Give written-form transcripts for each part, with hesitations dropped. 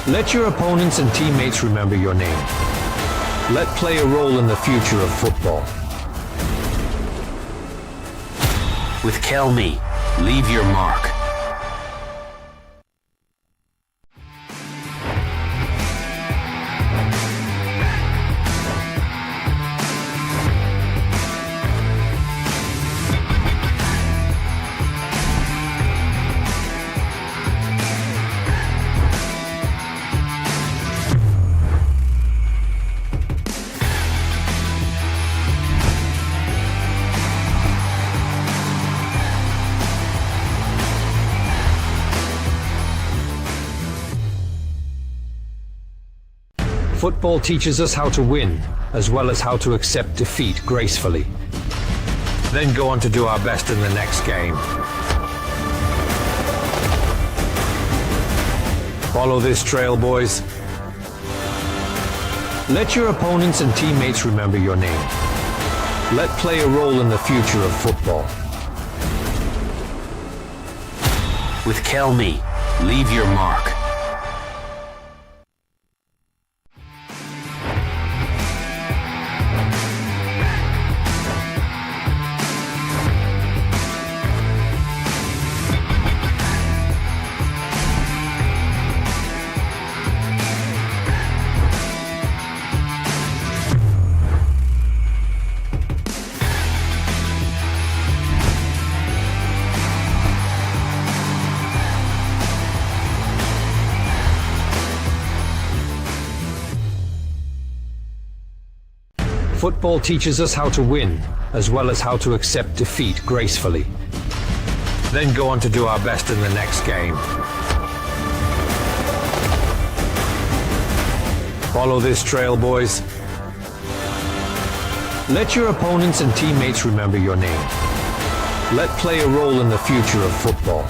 Let your opponents and teammates remember your name. Let play a role in the future of football. With Kelme, leave your mark. Football teaches us how to win, as well as how to accept defeat gracefully. Then go on to do our best in the next game. Follow this trail, boys. Let your opponents and teammates remember your name. Let play a role in the future of football. With Kelme, leave your mark. Football teaches us how to win, as well as how to accept defeat gracefully. Then go on to do our best in the next game. Follow this trail, boys. Let your opponents and teammates remember your name. Let play a role in the future of football.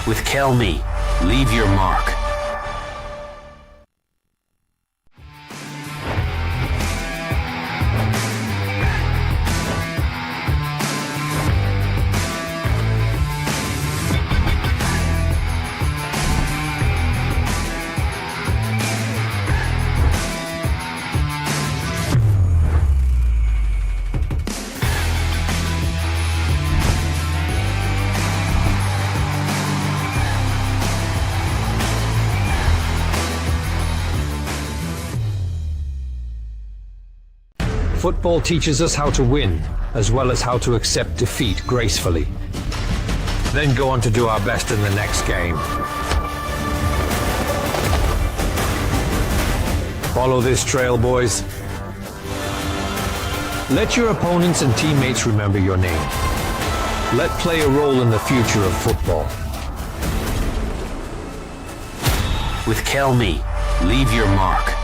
With Kelme, leave your mark. Football teaches us how to win, as well as how to accept defeat gracefully. Then go on to do our best in the next game. Follow this trail, boys. Let your opponents and teammates remember your name. Let play a role in the future of football. With Kelme, leave your mark.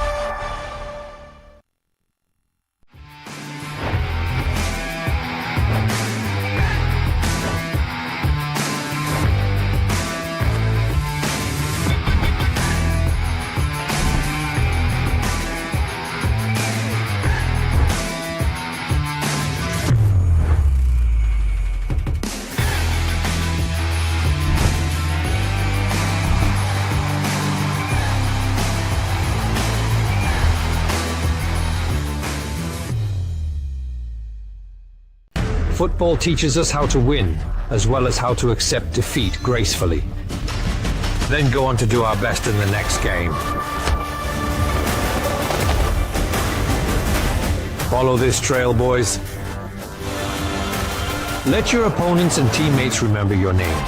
Football teaches us how to win, as well as how to accept defeat gracefully. Then go on to do our best in the next game. Follow this trail, boys. Let your opponents and teammates remember your name.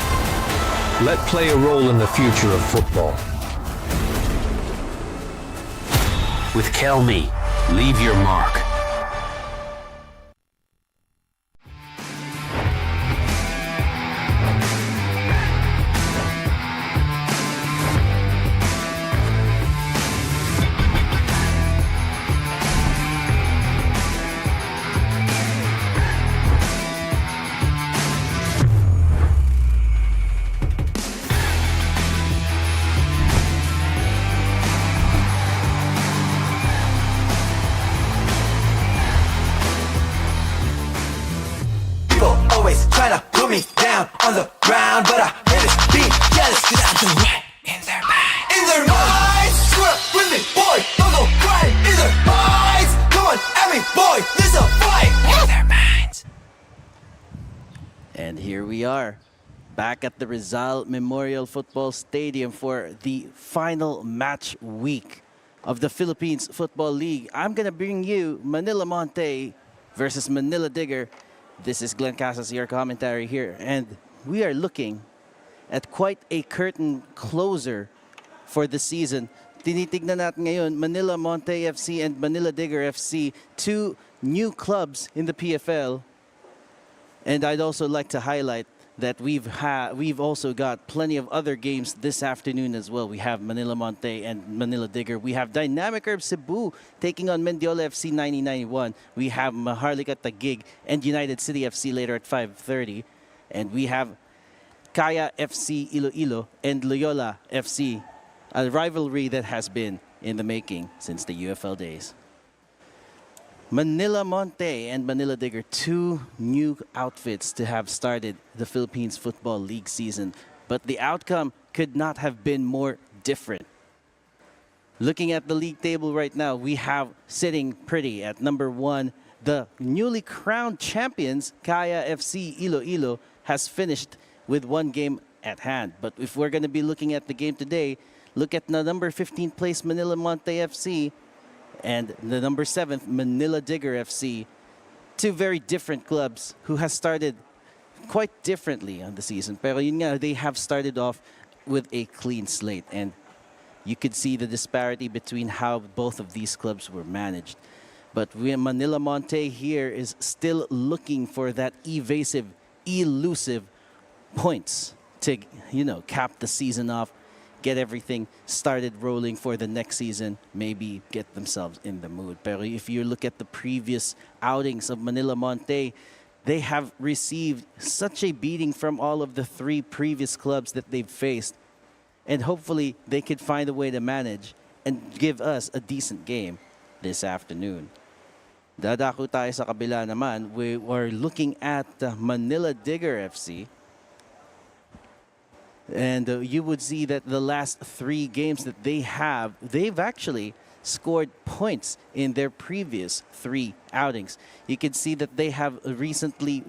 Let play a role in the future of football. With Kelme, leave your mark. Try to put me down on the ground, but I hate it, being jealous, 'cause I the right in their minds. In their minds, swear with me, boy. Don't go crying. In their minds, come on, Emmy, boy. There's a fight in their minds. And here we are, back at the Rizal Memorial Football Stadium for the final match week of the Philippines Football League. I'm gonna bring you Manila Montet versus Manila Digger. This is Glenn Casas, your commentary here, and we are looking at quite a curtain closer for the season. Tinitignan natin ngayon, Manila Montet FC and Manila Digger FC, two new clubs in the PFL. And I'd also like to highlight that we've also got plenty of other games this afternoon as well. We have Manila Montet and Manila Digger. We have Dynamic Herb Cebu taking on Mendiola FC 9091. We have Maharlika Taguig and United City FC later at 5:30. And we have Kaya FC Iloilo and Loyola FC, a rivalry that has been in the making since the UFL days. Manila Montet and Manila Digger, two new outfits to have started the Philippines Football League season, but the outcome could not have been more different. Looking at the league table right now, we have sitting pretty at number 1, the newly crowned champions, Kaya FC Iloilo, has finished with 1 game at hand. But if we're going to be looking at the game today, look at the number 15th place Manila Montet FC and the number 7th Manila Digger FC. Two very different clubs who has started quite differently on the season. Pero yun nga, they have started off with a clean slate, and you could see the disparity between how both of these clubs were managed. But Manila Montet here is still looking for that evasive, elusive points to, cap the season off, get everything started rolling for the next season, maybe get themselves in the mood. But if you look at the previous outings of Manila Montet, they have received such a beating from all of the 3 previous clubs that they've faced. And hopefully they could find a way to manage and give us a decent game this afternoon. Dadako tayo sa kabila naman. We are looking at Manila Digger FC. And you would see that the last 3 games that they've actually scored points in their previous 3 outings. You can see that they have recently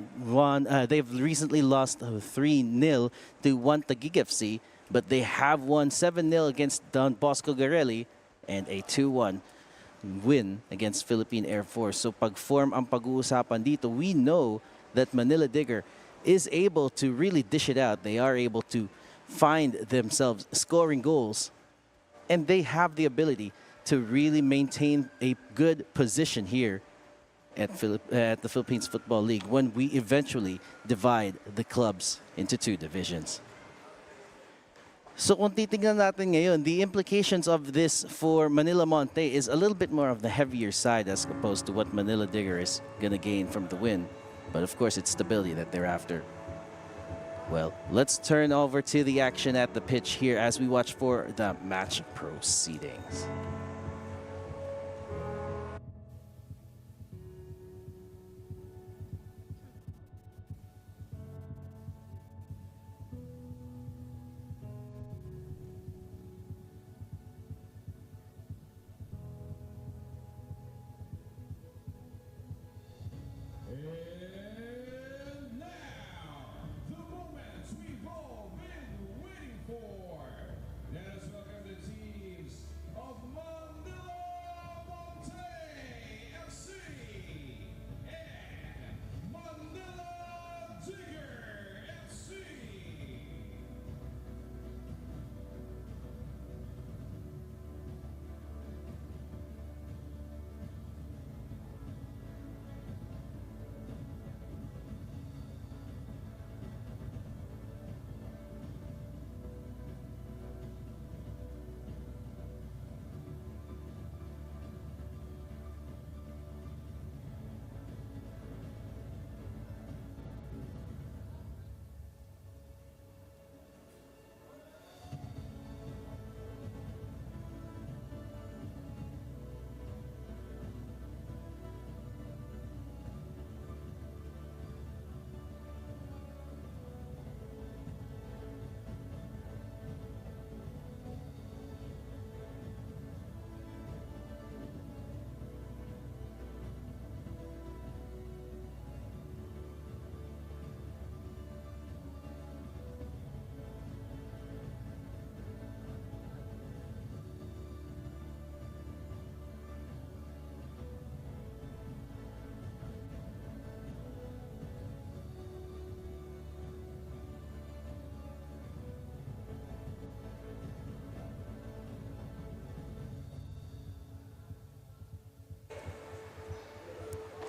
they've recently lost 3-0 to Taguig FC, but they have won 7-0 against Don Bosco Garelli and a 2-1 win against Philippine Air Force. So pag form ang pag-uusapan dito, we know that Manila Digger is able to really dish it out. They are able to find themselves scoring goals, and they have the ability to really maintain a good position here at the Philippines Football League when we eventually divide the clubs into 2 divisions. So kung titingnan natin ngayon, the implications of this for Manila Montet is a little bit more of the heavier side as opposed to what Manila Digger is going to gain from the win. But of course, it's stability that they're after. Well, let's turn over to the action at the pitch here as we watch for the match proceedings. Let us welcome the teams of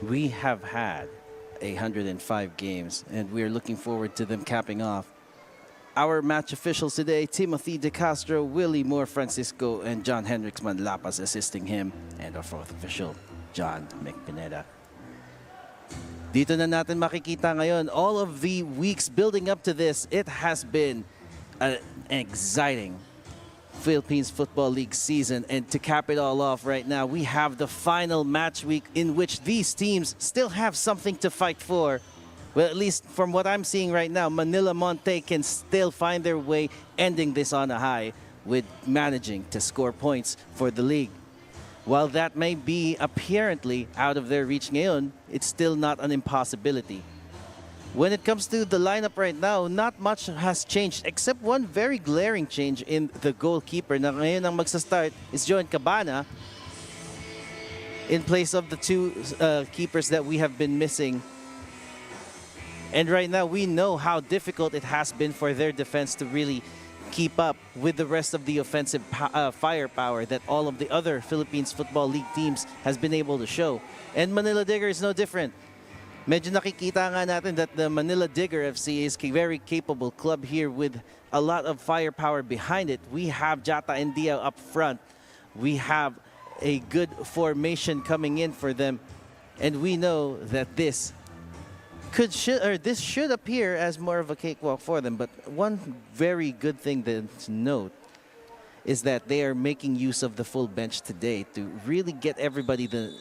we have had 105 games, and we're looking forward to them capping off. Our match officials today, Timothy De Castro, Willie Moore Francisco, and John Hendricks Manlapas assisting him, and our fourth official, John McPineda. Dito na natin makikita ngayon, all of the weeks building up to this, it has been an exciting Philippines Football League season. And to cap it all off right now, we have the final match week in which these teams still have something to fight for. Well, at least from what I'm seeing right now, Manila Montet can still find their way ending this on a high with managing to score points for the league. While that may be apparently out of their reach ngayon, it's still not an impossibility. When it comes to the lineup right now, not much has changed except one very glaring change in the goalkeeper. Na ngayon ang magsa-start is Joan Cabana in place of the two keepers that we have been missing. And right now, we know how difficult it has been for their defense to really keep up with the rest of the offensive firepower that all of the other Philippines Football League teams has been able to show. And Manila Digger is no different. Medyo nakikita nga natin that the Manila Digger FC is a very capable club here with a lot of firepower behind it. We have Jata and Dia up front. We have a good formation coming in for them. And we know that this should appear as more of a cakewalk for them. But one very good thing to note is that they are making use of the full bench today to really get everybody the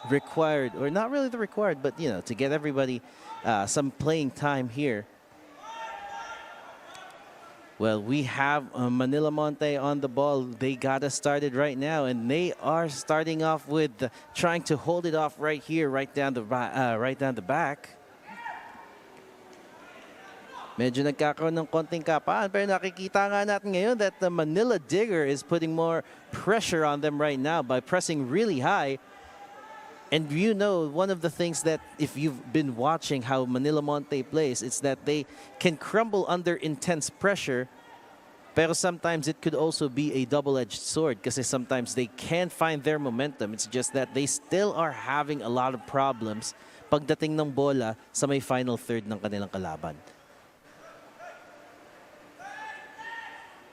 required, or not really the required, but to get everybody some playing time here. Well, we have Manila Montet on the ball. They got us started right now, and they are starting off with trying to hold it off right here, right down the back. Medyo nagkakaroon ng konting kapaan, pero nakikita nga natin ngayon that the Manila Digger is putting more pressure on them right now by pressing really high. And one of the things that if you've been watching how Manila Montet plays, it's that they can crumble under intense pressure, pero sometimes it could also be a double-edged sword because sometimes they can find their momentum. It's just that they still are having a lot of problems pagdating ng bola sa may final third ng kanilang kalaban.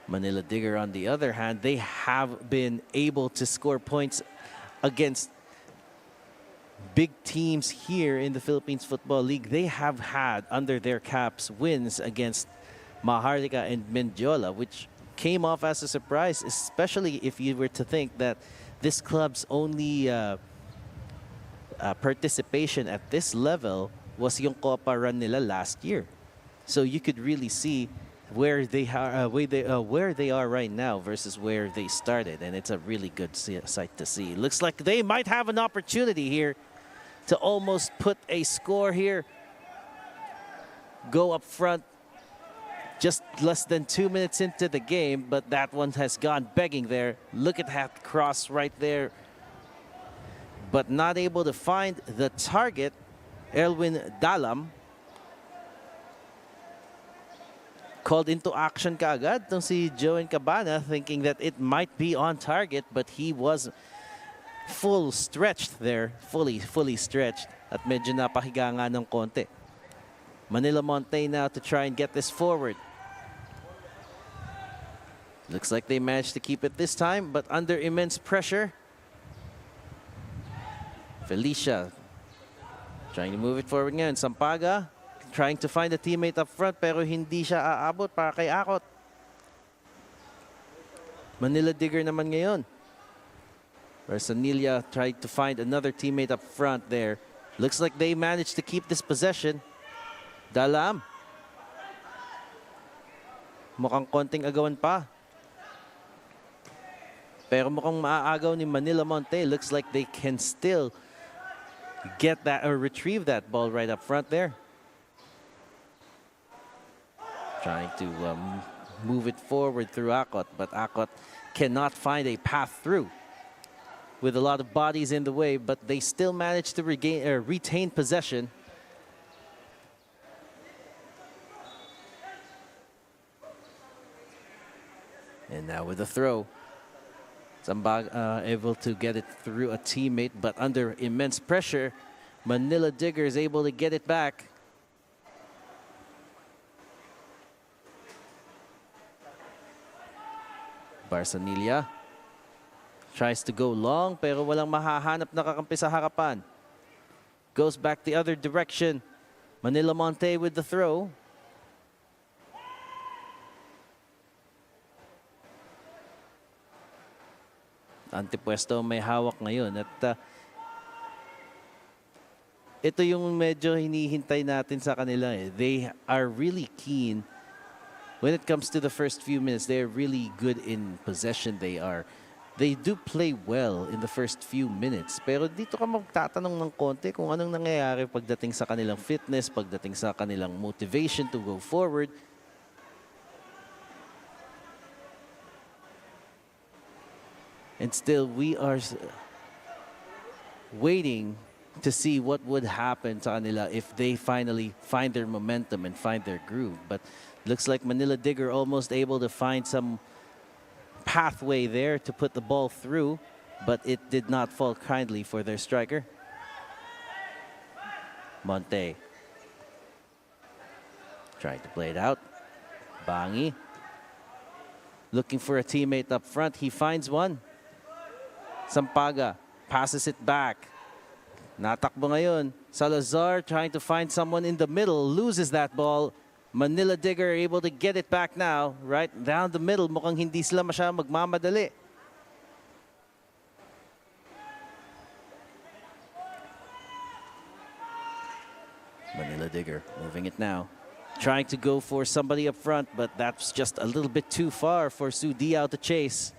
Manila Digger, on the other hand, they have been able to score points against big teams here in the Philippines Football League. They have had under their caps wins against Maharlika and Mendiola, which came off as a surprise, especially if you were to think that this club's only participation at this level was yung Copa run nila last year. So you could really see where they are right now versus where they started, and it's a really good sight to see. Looks like they might have an opportunity here to almost put a score here. Go up front just less than 2 minutes into the game, but that one has gone begging there. Look at that cross right there, but not able to find the target. Erwin Dalam called into action kaagad tong si Joan Cabana, thinking that it might be on target, but he was full stretched there, fully stretched, at medyo napahiga nga ng konti. Manila Montet now to try and get this forward. Looks like they managed to keep it this time, but under immense pressure. Felicia trying to move it forward ngayon. Sampaga trying to find a teammate up front, pero hindi siya aabot para kay Akot. Manila Digger naman ngayon. Versanilla tried to find another teammate up front there. Looks like they managed to keep this possession. Dalam. Mukhang konting agawan pa. Pero mukhang maaagaw ni Manila Montet. Looks like they can still get that or retrieve that ball right up front there. Trying to move it forward through Akot, but Akot cannot find a path through with a lot of bodies in the way, but they still manage to retain possession. And now with a throw, Zambag able to get it through a teammate, but under immense pressure. Manila Digger is able to get it back. Barsanilla tries to go long pero walang mahahanap na kakampi sa harapan. Goes back the other direction. Manila Montet with the throw. Antipuesto may hawak ngayon at ito yung medyo hinihintay natin sa kanila. They are really keen when it comes to the first few minutes. They're really good in possession. They do play well in the first few minutes. Pero dito ka magtatanong ng konti kung anong nangyayari pagdating sa kanilang fitness, pagdating sa kanilang motivation to go forward. And still, we are waiting to see what would happen sa kanila if they finally find their momentum and find their groove. But looks like Manila Digger almost able to find some pathway there to put the ball through, but it did not fall kindly for their striker. Monte trying to play it out. Bangi looking for a teammate up front. He finds one. Sampaga passes it back. Natakbo ngayon. Salazar trying to find someone in the middle. Loses that ball. Manila Digger able to get it back now. Right down the middle. Mukhang hindi sila masyadong magmamadali. Manila Digger moving it now. Trying to go for somebody up front, but that's just a little bit too far for Su Diao to chase.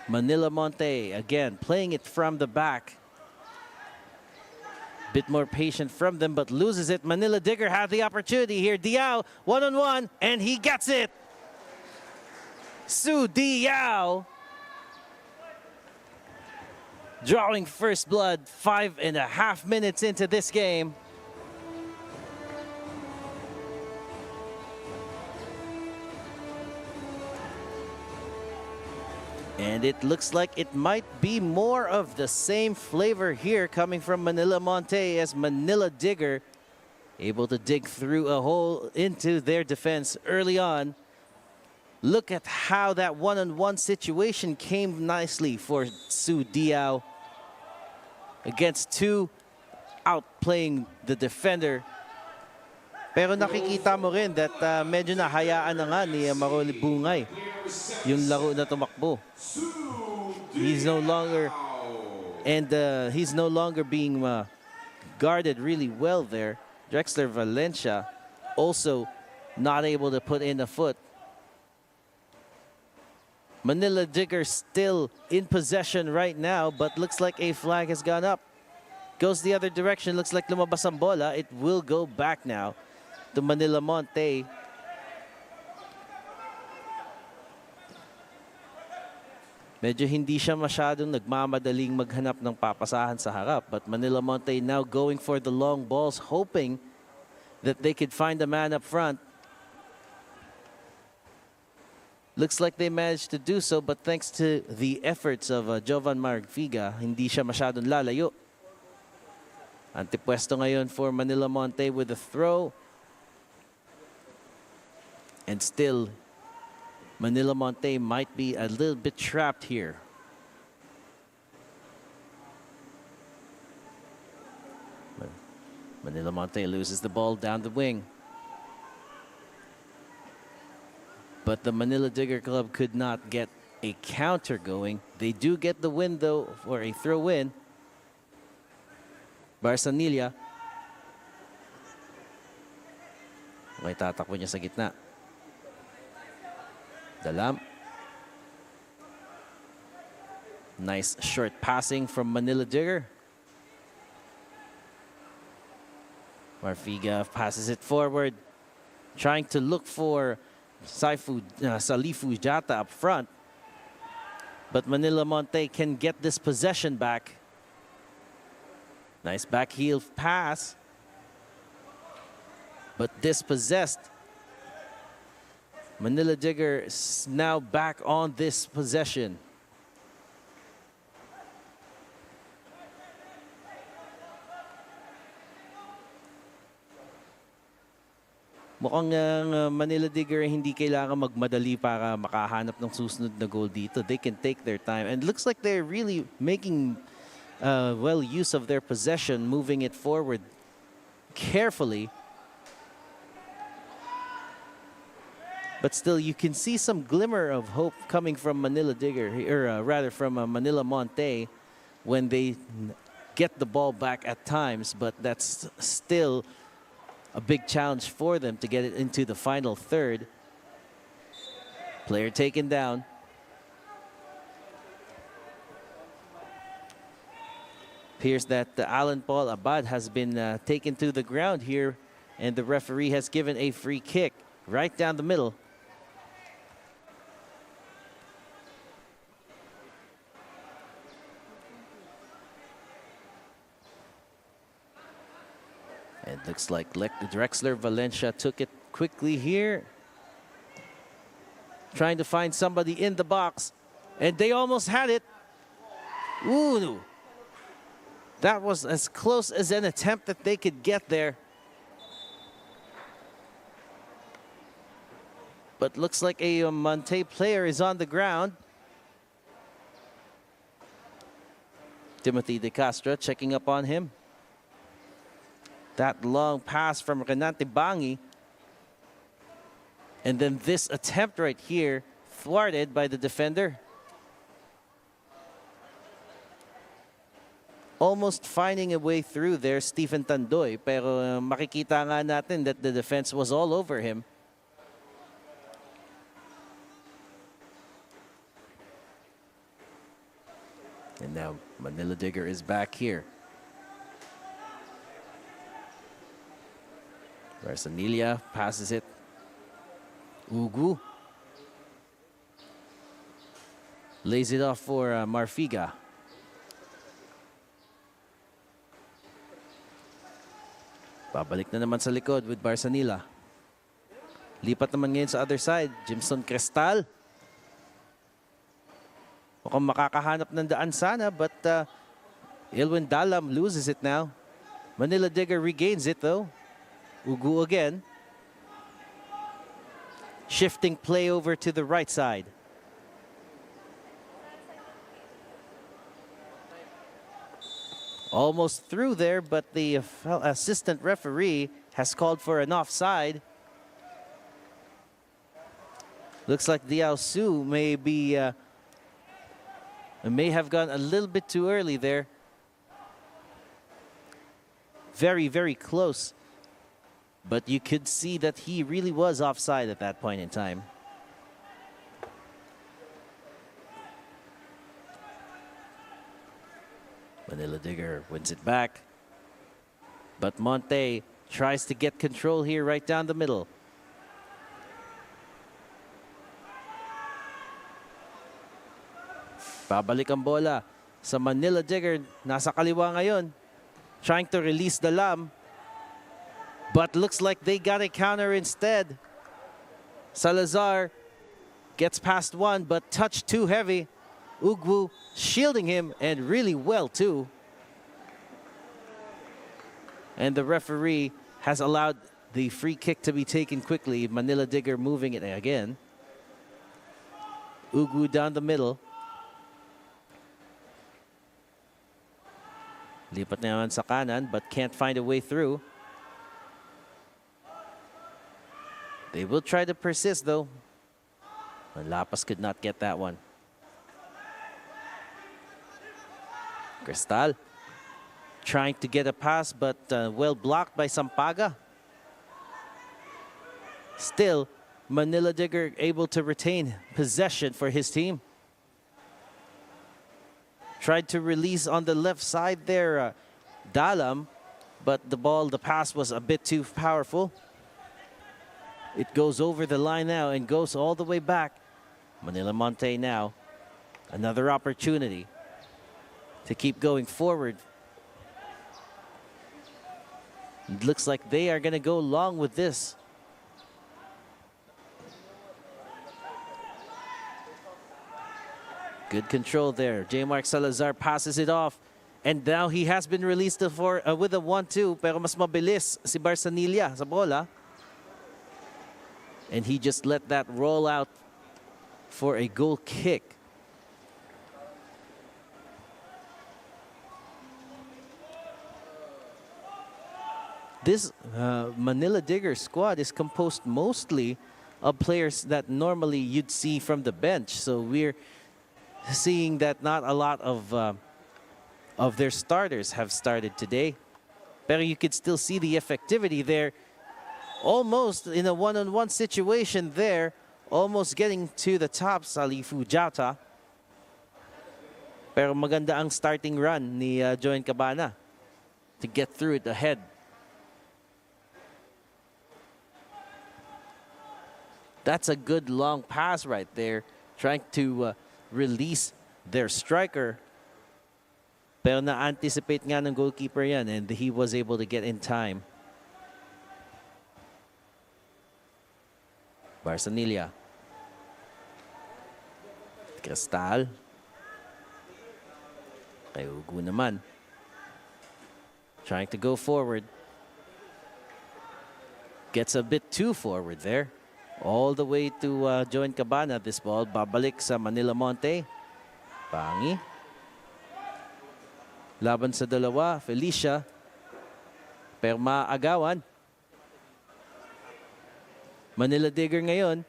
Manila Montet again playing it from the back. Bit more patient from them, but loses it. Manila Digger had the opportunity here. Diao one-on-one, and he gets it. Su Diao drawing first blood 5.5 minutes into this game. And it looks like it might be more of the same flavor here coming from Manila Montet, as Manila Digger able to dig through a hole into their defense early on. Look at how that one-on-one situation came nicely for Su Diao against two, outplaying the defender. Pero nakikita mo rin that medyo nahayaan na nga ni Maroli Bungay yung laro na tumakbo. He's no longer, and he's no longer being guarded really well there. Drexler Valencia also not able to put in a foot. Manila Digger still in possession right now, but looks like a flag has gone up. Goes the other direction, looks like lumabas ang bola. It will go back now to Manila Montet. Medyo hindi siya masyadong nagmamadaling maghanap ng papasahan sa harap, but Manila Montet now going for the long balls, hoping that they could find a man up front. Looks like they managed to do so, but thanks to the efforts of Jovan Marfiga, hindi siya masyadong lalayo. Antipuesto ngayon for Manila Montet with a throw. And still, Manila Montet might be a little bit trapped here. Manila Montet loses the ball down the wing. But the Manila Digger Club could not get a counter going. They do get the win, though, for a throw-in. Barsanilla. Okay, tatakbo niya sa gitna. Dalam. Nice short passing from Manila Digger. Marfiga passes it forward, trying to look for Salifu Jata up front. But Manila Montet can get this possession back. Nice back heel pass. But dispossessed. Manila Digger is now back on this possession. Mukhang ang Manila Digger hindi kailangan magmadali para makahanap ng susunod na goal dito. They can take their time. And it looks like they're really making well use of their possession, moving it forward carefully. But still, you can see some glimmer of hope coming from Manila Digger, or rather from Manila Montet, when they get the ball back at times. But that's still a big challenge for them to get it into the final third. Player taken down. Appears that Alan Paul Abad has been taken to the ground here, and the referee has given a free kick right down the middle. And looks like Drexler Valencia took it quickly here. Trying to find somebody in the box. And they almost had it. Ooh. That was as close as an attempt that they could get there. But looks like a Montet player is on the ground. Timothy De Castro checking up on him. That long pass from Renate Bangi. And then this attempt right here, thwarted by the defender. Almost finding a way through there, Stephen Tandoy. Pero makikita nga natin that the defense was all over him. And now Manila Digger is back here. Garcinia passes it. Ugu lays it off for Marfiga. Babalik na naman sa likod with Barsanila. Lipat naman ngayon sa other side. Jimson Cristal. Mukhang makakahanap ng daan sana, but Ilwin Dalam loses it now. Manila Digger regains it though. Ugu again. Shifting play over to the right side. Almost through there, but the assistant referee has called for an offside. Looks like Diao Su may have gone a little bit too early there. Very, very close. But you could see that he really was offside at that point in time. Manila Digger wins it back. But Montet tries to get control here right down the middle. Babalik ang bola sa Manila Digger. Nasa kaliwa ngayon. Trying to release the lam. But looks like they got a counter instead. Salazar gets past one, but touched too heavy. Ugu shielding him, and really well too. And the referee has allowed the free kick to be taken quickly. Manila Digger moving it again. Ugu down the middle. Lipat naman sa kanan, but can't find a way through. They will try to persist though. Lapas could not get that one. Cristal trying to get a pass, but well blocked by Sampaga. Still, Manila Digger able to retain possession for his team. Tried to release on the left side there, Dalam, but the pass was a bit too powerful. It goes over the line now and goes all the way back. Manila Montet now, another opportunity to keep going forward. It looks like they are going to go long with this. Good control there. J. Mark Salazar passes it off. And now he has been released with a 1-2. Pero mas mabilis si Barsanilla sa bola. And he just let that roll out for a goal kick. This Manila Digger squad is composed mostly of players that normally you'd see from the bench. So we're seeing that not a lot of their starters have started today. But you could still see the effectivity there. Almost in a one-on-one situation there. Almost getting to the top, Salifu Jata. Pero maganda ang starting run ni Joen Cabana to get through it ahead. That's a good long pass right there, trying to release their striker. Pero na-anticipate nga ng goalkeeper yan, and he was able to get in time. Barsanilla. Cristal. Kay Ugu naman. Trying to go forward. Gets a bit too forward there. All the way to Joen Cabana. This ball babalik sa Manila Monte. Pangi. Laban sa dalawa, Felicia. Pero maagawan. Manila Digger ngayon.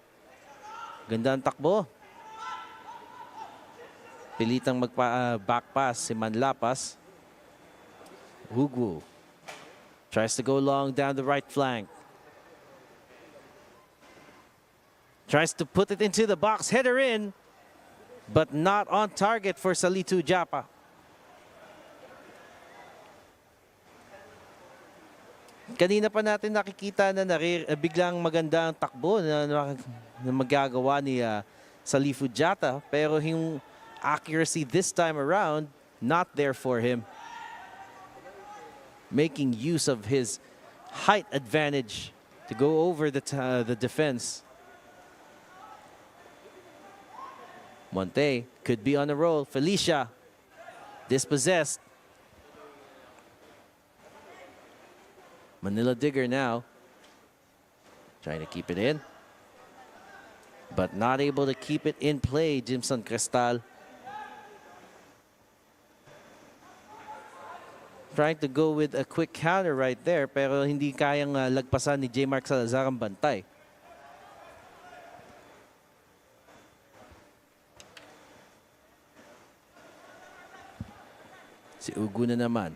Ganda ang takbo. Pilitang back pass si Manlapas. Ugu tries to go long down the right flank. Tries to put it into the box, header in, but not on target for Salitu Japa. Kanina pa natin nakikita na biglang maganda ang takbo na magagawa ni Salifu Jata, pero yung accuracy this time around, not there for him. Making use of his height advantage to go over the defense. Monte could be on a roll. Felicia dispossessed. Manila Digger now trying to keep it in, but not able to keep it in play. Jimson Cristal trying to go with a quick counter right there, pero hindi kayang lagpasan ni J. Mark Salazar ang bantay. Si Ugu na naman.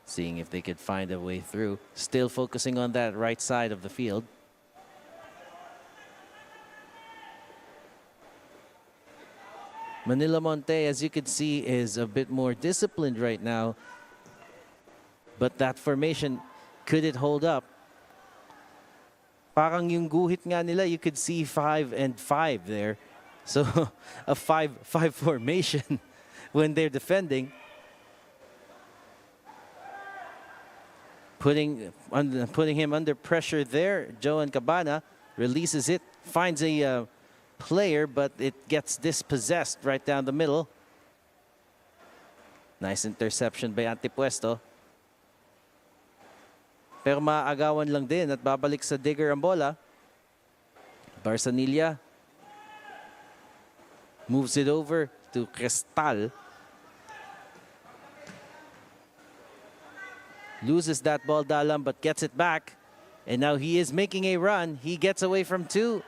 Seeing if they could find a way through. Still focusing on that right side of the field. Manila Monte, as you can see, is a bit more disciplined right now. But that formation, could it hold up? Parang yung guhit nga nila, you could see 5 and 5 there. So a 5-5 formation when they're defending. Putting him under pressure there. Joen Cabana releases it, finds a player, but it gets dispossessed right down the middle. Nice interception by Antipuesto. Pero maagawan lang din at babalik sa Digger ang bola. Barsanilla moves it over to Cristal. Loses that ball, Dalam, but gets it back. And now he is making a run. He gets away from 2.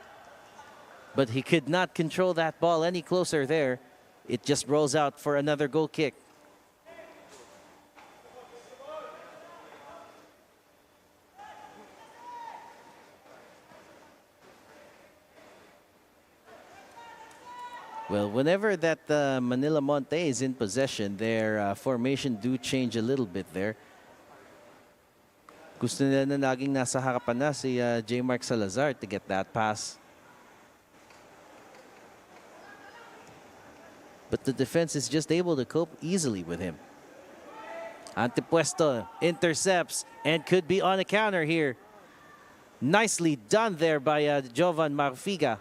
But he could not control that ball any closer there. It just rolls out for another goal kick. Well, whenever that Manila Monte is in possession, their formation do change a little bit there. Gusto nila na laging nasa harapan na si J. Mark Salazar to get that pass. But the defense is just able to cope easily with him. Antipuesto intercepts and could be on a counter here. Nicely done there by Jovan Marfiga.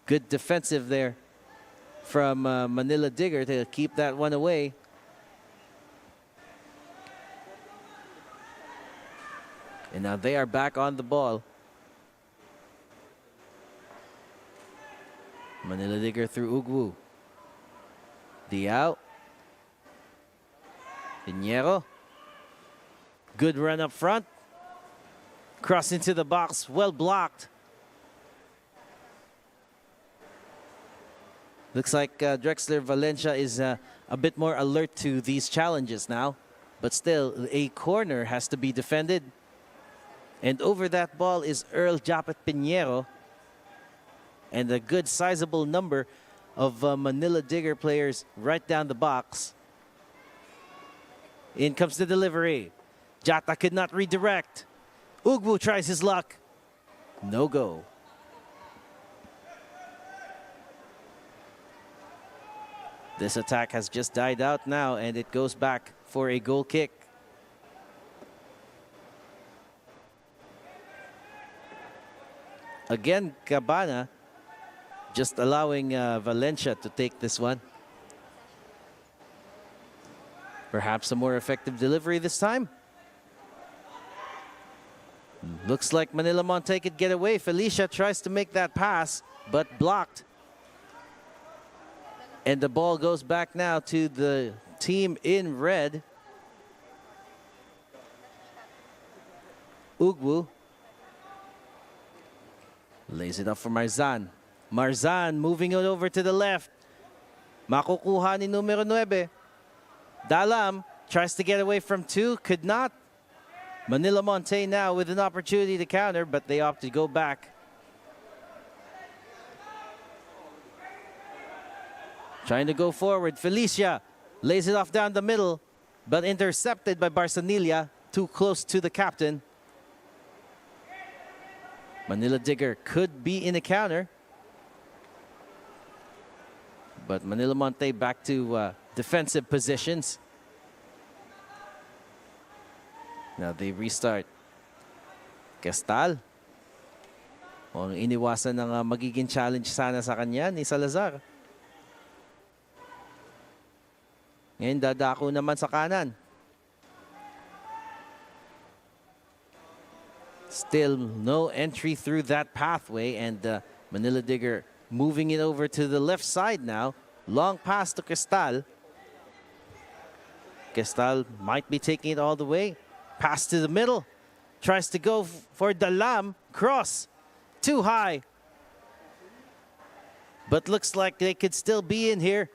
Good defensive there from Manila Digger to keep that one away. And now they are back on the ball. Manila Digger through Ugwu. Diao. Pinheiro. Good run up front. Cross into the box, well blocked. Looks like Drexler Valencia is a bit more alert to these challenges now. But still, a corner has to be defended. And over that ball is Earl Japet Pinheiro. And a good sizable number of Manila Digger players right down the box. In comes the delivery. Jata could not redirect. Ugwu tries his luck. No go. This attack has just died out now, and it goes back for a goal kick. Again, Cabana just allowing Valencia to take this one. Perhaps a more effective delivery this time. Looks like Manila Montet could get away. Felicia tries to make that pass, but blocked. And the ball goes back now to the team in red. Ugwu lays it up for Marzan. Marzan moving it over to the left. Makukuha ni numero 9. Dalam tries to get away from 2, could not. Manila Montet now with an opportunity to counter, but they opt to go back. Trying to go forward. Felicia lays it off down the middle, but intercepted by Barsanilla, too close to the captain. Manila Digger could be in a counter. But Manila Montet back to defensive positions. Now they restart. Castal. Iniwasan ng magiging challenge sana sa kanya ni Salazar. Ngayon dadako naman sa kanan. Still no entry through that pathway, and Manila Digger moving it over to the left side now. Long pass to Cristal. Cristal might be taking it all the way. Pass to the middle. Tries to go for Dalam. Cross. Too high. But looks like they could still be in here.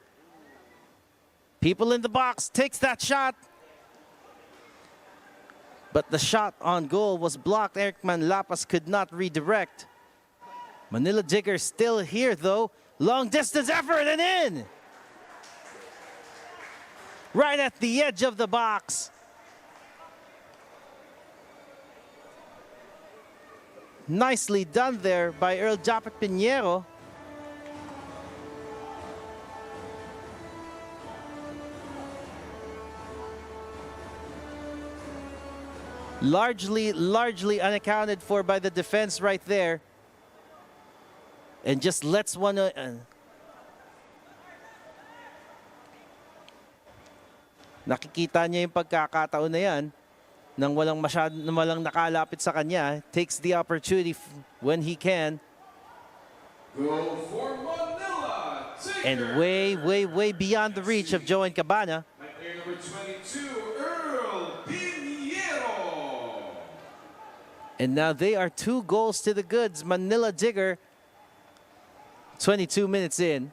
People in the box. Takes that shot. But the shot on goal was blocked. Erkman Lapas could not redirect. Manila Digger still here though. Long distance effort and in. Right at the edge of the box. Nicely done there by Earl Japet Pinheiro. Largely unaccounted for by the defense right there. And just lets one... nakikita niya yung pagkakataon na yan nang walang nakalapit sa kanya. Takes the opportunity when he can. Go for Manila Tigers. And way beyond the reach of Joan Cabana. Player number 22, Earl Pinheiro. And now they are 2 goals to the goods. Manila Digger, 22 minutes in.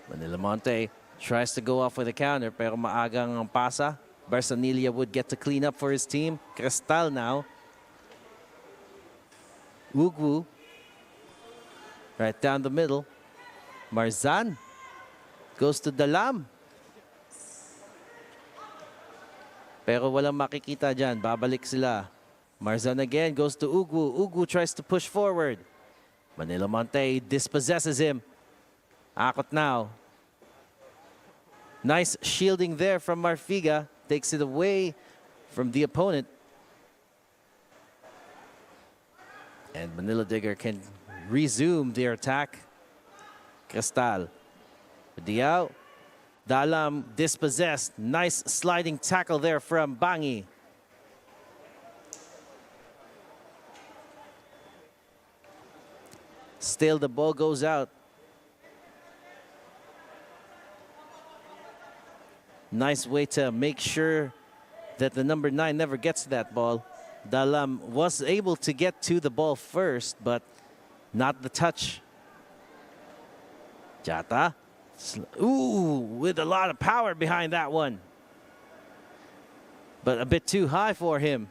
Manila Montet tries to go off with a counter, pero maagang ang pasa. Barsanilla would get to clean up for his team. Cristal now. Ugwu. Right down the middle. Marzan goes to Dalam. Pero walang makikita dyan. Babalik sila. Marzan again goes to Ugwu. Ugwu tries to push forward. Manila Montet dispossesses him. Akot now. Nice shielding there from Marfiga. Takes it away from the opponent. And Manila Digger can resume their attack. Cristal. Diao. Dalam dispossessed. Nice sliding tackle there from Bangi. Still, the ball goes out. Nice way to make sure that the number 9 never gets to that ball. Dalam was able to get to the ball first, but not the touch. Jata. Ooh, with a lot of power behind that one. But a bit too high for him.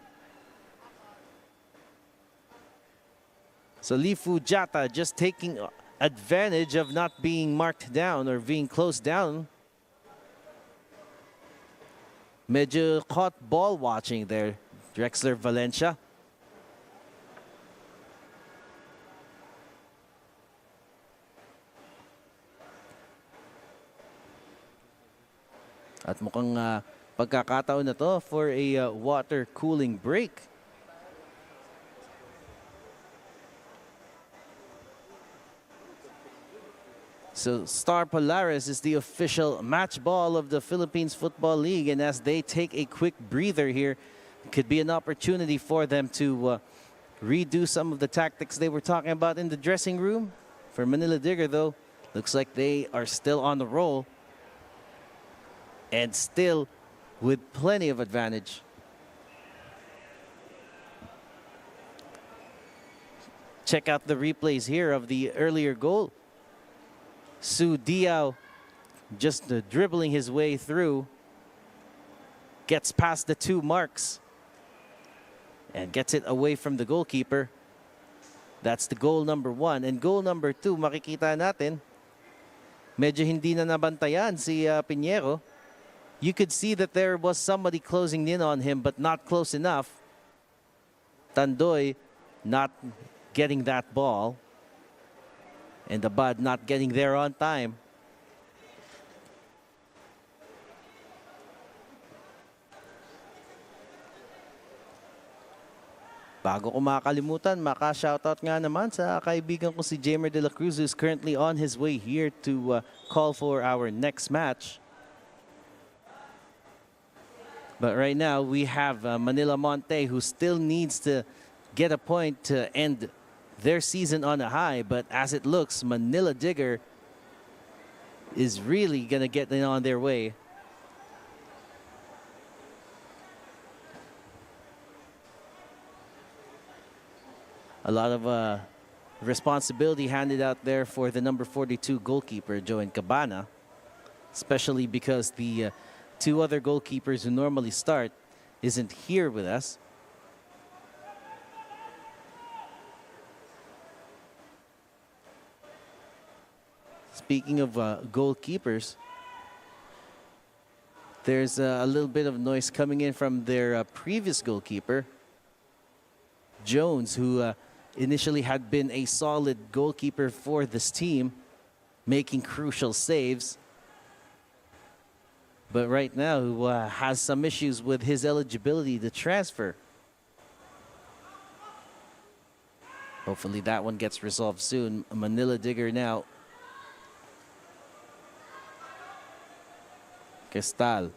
So Lifu Jata just taking advantage of not being marked down or being closed down. Medyo caught ball watching there, Drexler Valencia. At mukhang pagkakataon na to for a water cooling break. So Star Polaris is the official match ball of the Philippines Football League, and as they take a quick breather here, it could be an opportunity for them to redo some of the tactics they were talking about in the dressing room. For Manila Digger, though, looks like they are still on the roll and still with plenty of advantage. Check out the replays here of the earlier goal. Su Diao just dribbling his way through, gets past the 2 marks and gets it away from the goalkeeper. That's the goal number 1. And goal number 2, makikita natin, medyo hindi na nabantayan si Piñero. You could see that there was somebody closing in on him, but not close enough. Tandoy not getting that ball. And the Bud not getting there on time. Bago ko makakalimutan, maka-shoutout nga naman sa kaibigan ko si Jamer De La Cruz, who's currently on his way here to call for our next match. But right now, we have Manila Montet, who still needs to get a point to end their season on a high. But as it looks, Manila Digger is really going to get in on their way. A lot of responsibility handed out there for the number 42 goalkeeper, Joan Cabana, especially because the 2 other goalkeepers who normally start isn't here with us. Speaking of goalkeepers, there's a little bit of noise coming in from their previous goalkeeper, Jones, who initially had been a solid goalkeeper for this team, making crucial saves. But right now, has some issues with his eligibility to transfer. Hopefully that one gets resolved soon. Manila Digger now. Kestal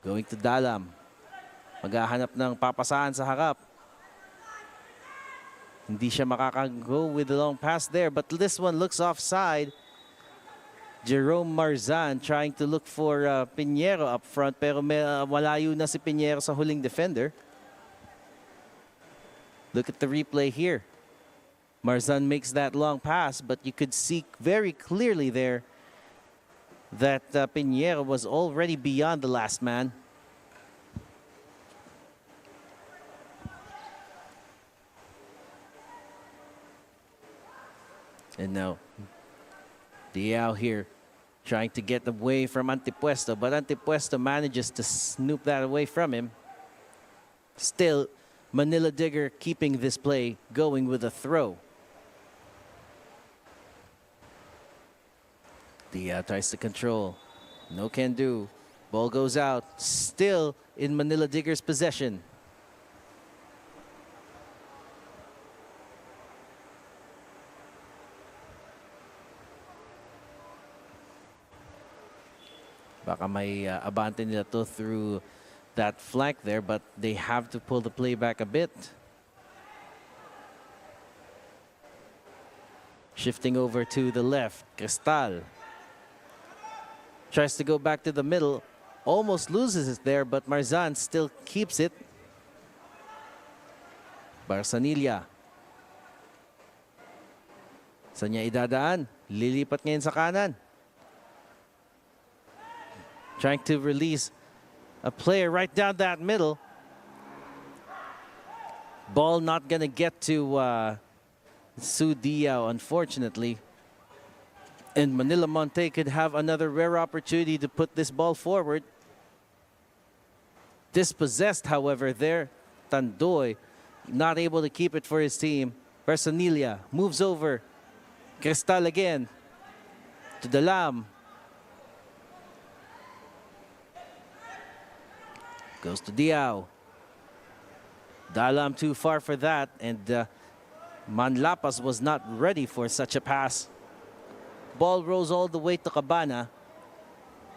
going to Dalam. Maghahanap ng papasahan sa harap. Hindi siya makakago with the long pass there, but this one looks offside. Jerome Marzan trying to look for Piñero up front, pero malayo na si Piñero sa huling defender. Look at the replay here. Marzan makes that long pass, but you could see very clearly there that Piñero was already beyond the last man. And now Diao here trying to get away from Antipuesto, but Antipuesto manages to snoop that away from him. Still, Manila Digger keeping this play going with a throw. Diao tries to control. No can do. Ball goes out. Still in Manila Digger's possession. Baka may abante nila to through that flank there, but they have to pull the play back a bit. Shifting over to the left, Cristal tries to go back to the middle, almost loses it there, but Marzan still keeps it. Barsanilla. Saan niya idadaan? Lilipat ngayon sa kanan. Trying to release a player right down that middle. Ball not gonna get to Su Diao, unfortunately. And Manila Montet could have another rare opportunity to put this ball forward. Dispossessed, however, there. Tandoy not able to keep it for his team. Barsanilla moves over. Cristal again to Dalam. Goes to Diao. Dalam too far for that, and Manlapas was not ready for such a pass. Ball rolls all the way to Cabana,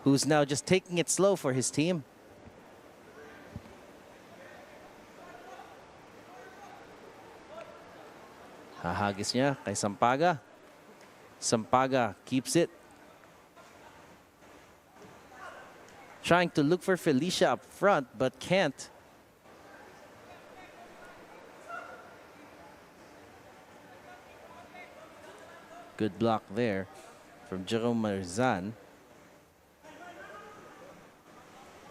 who's now just taking it slow for his team. Hahagis niya kay Sampaga. Sampaga keeps it. Trying to look for Felicia up front, but can't. Good block there from Jerome Marzan.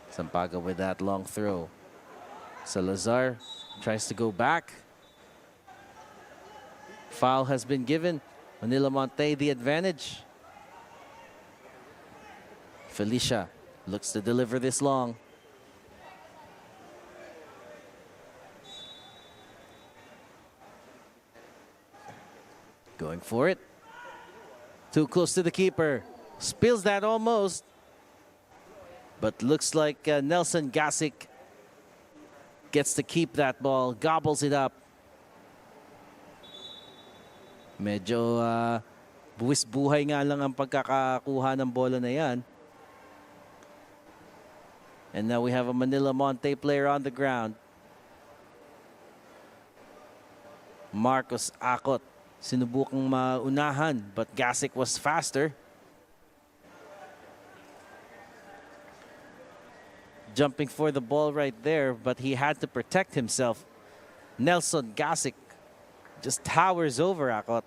Sampaga with that long throw. Salazar tries to go back. Foul has been given. Manila Montet the advantage. Felicia looks to deliver this long. Going for it. Too close to the keeper. Spills that almost. But looks like Nelson Gasic gets to keep that ball. Gobbles it up. Medyo buwis buhay nga lang ang pagkakakuha ng bola na yan. And now we have a Manila Montet player on the ground. Marcos Acot sinubukang maunahan, but Gasic was faster. Jumping for the ball right there, but he had to protect himself. Nelson Gasic just towers over Acot.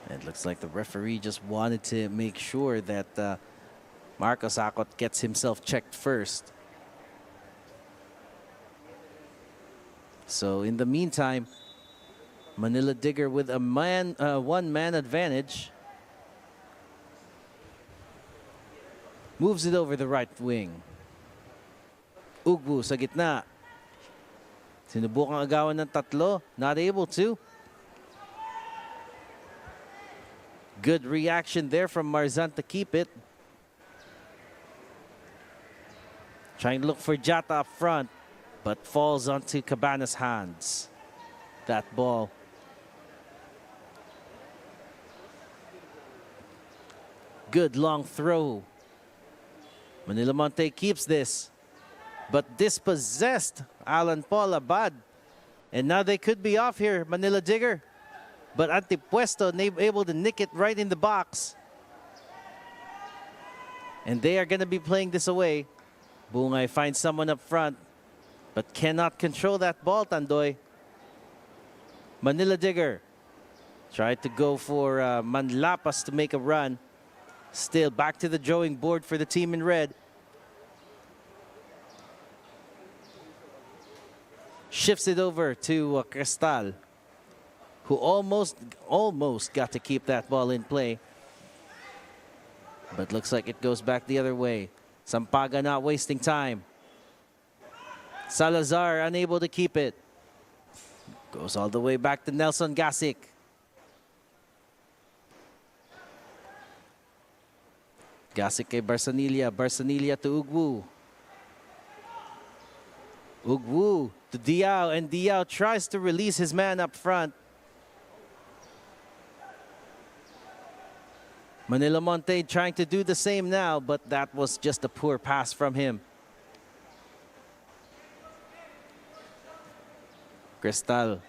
It looks like the referee just wanted to make sure that Marcos Acot gets himself checked first. So in the meantime, Manila Digger with a one-man advantage. Moves it over the right wing. Ugbu sa gitna. Sinubukang agawan ng tatlo. Not able to. Good reaction there from Marzan to keep it. Trying to look for Jata up front, but falls onto Cabana's hands. That ball. Good long throw. Manila Montet keeps this, but dispossessed Alan Paul Abad. And now they could be off here, Manila Digger. But Antipuesto able to nick it right in the box. And they are going to be playing this away. Bungay finds someone up front, but cannot control that ball, Tandoy. Manila Digger tried to go for Manlapas to make a run. Still back to the drawing board for the team in red. Shifts it over to Cristal, who almost got to keep that ball in play. But looks like it goes back the other way. Sampaga not wasting time. Salazar unable to keep it. Goes all the way back to Nelson Gasic. Gasic kay Barsanilla. Barsanilla to Ugwu. Ugwu to Diao, and Diao tries to release his man up front. Manila Montet trying to do the same now, but that was just a poor pass from him. Cristal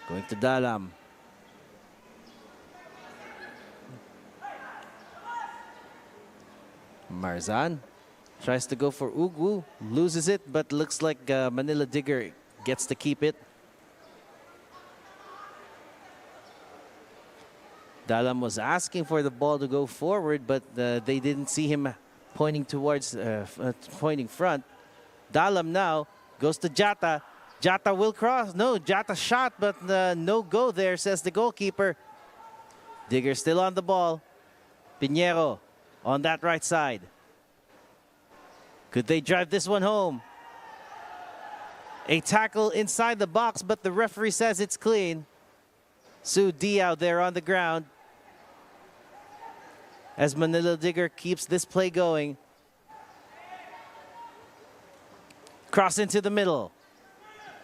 going to Dalam. Marzan tries to go for Ugwu, loses it, but looks like Manila Digger gets to keep it. Dalam was asking for the ball to go forward, but they didn't see him pointing towards, pointing front. Dalam now goes to Jata. Jata will cross. No, Jata shot, but no go there, says the goalkeeper. Digger still on the ball. Pinheiro on that right side. Could they drive this one home? A tackle inside the box, but the referee says it's clean. Su Diao there on the ground. As Manila Digger keeps this play going. Cross into the middle.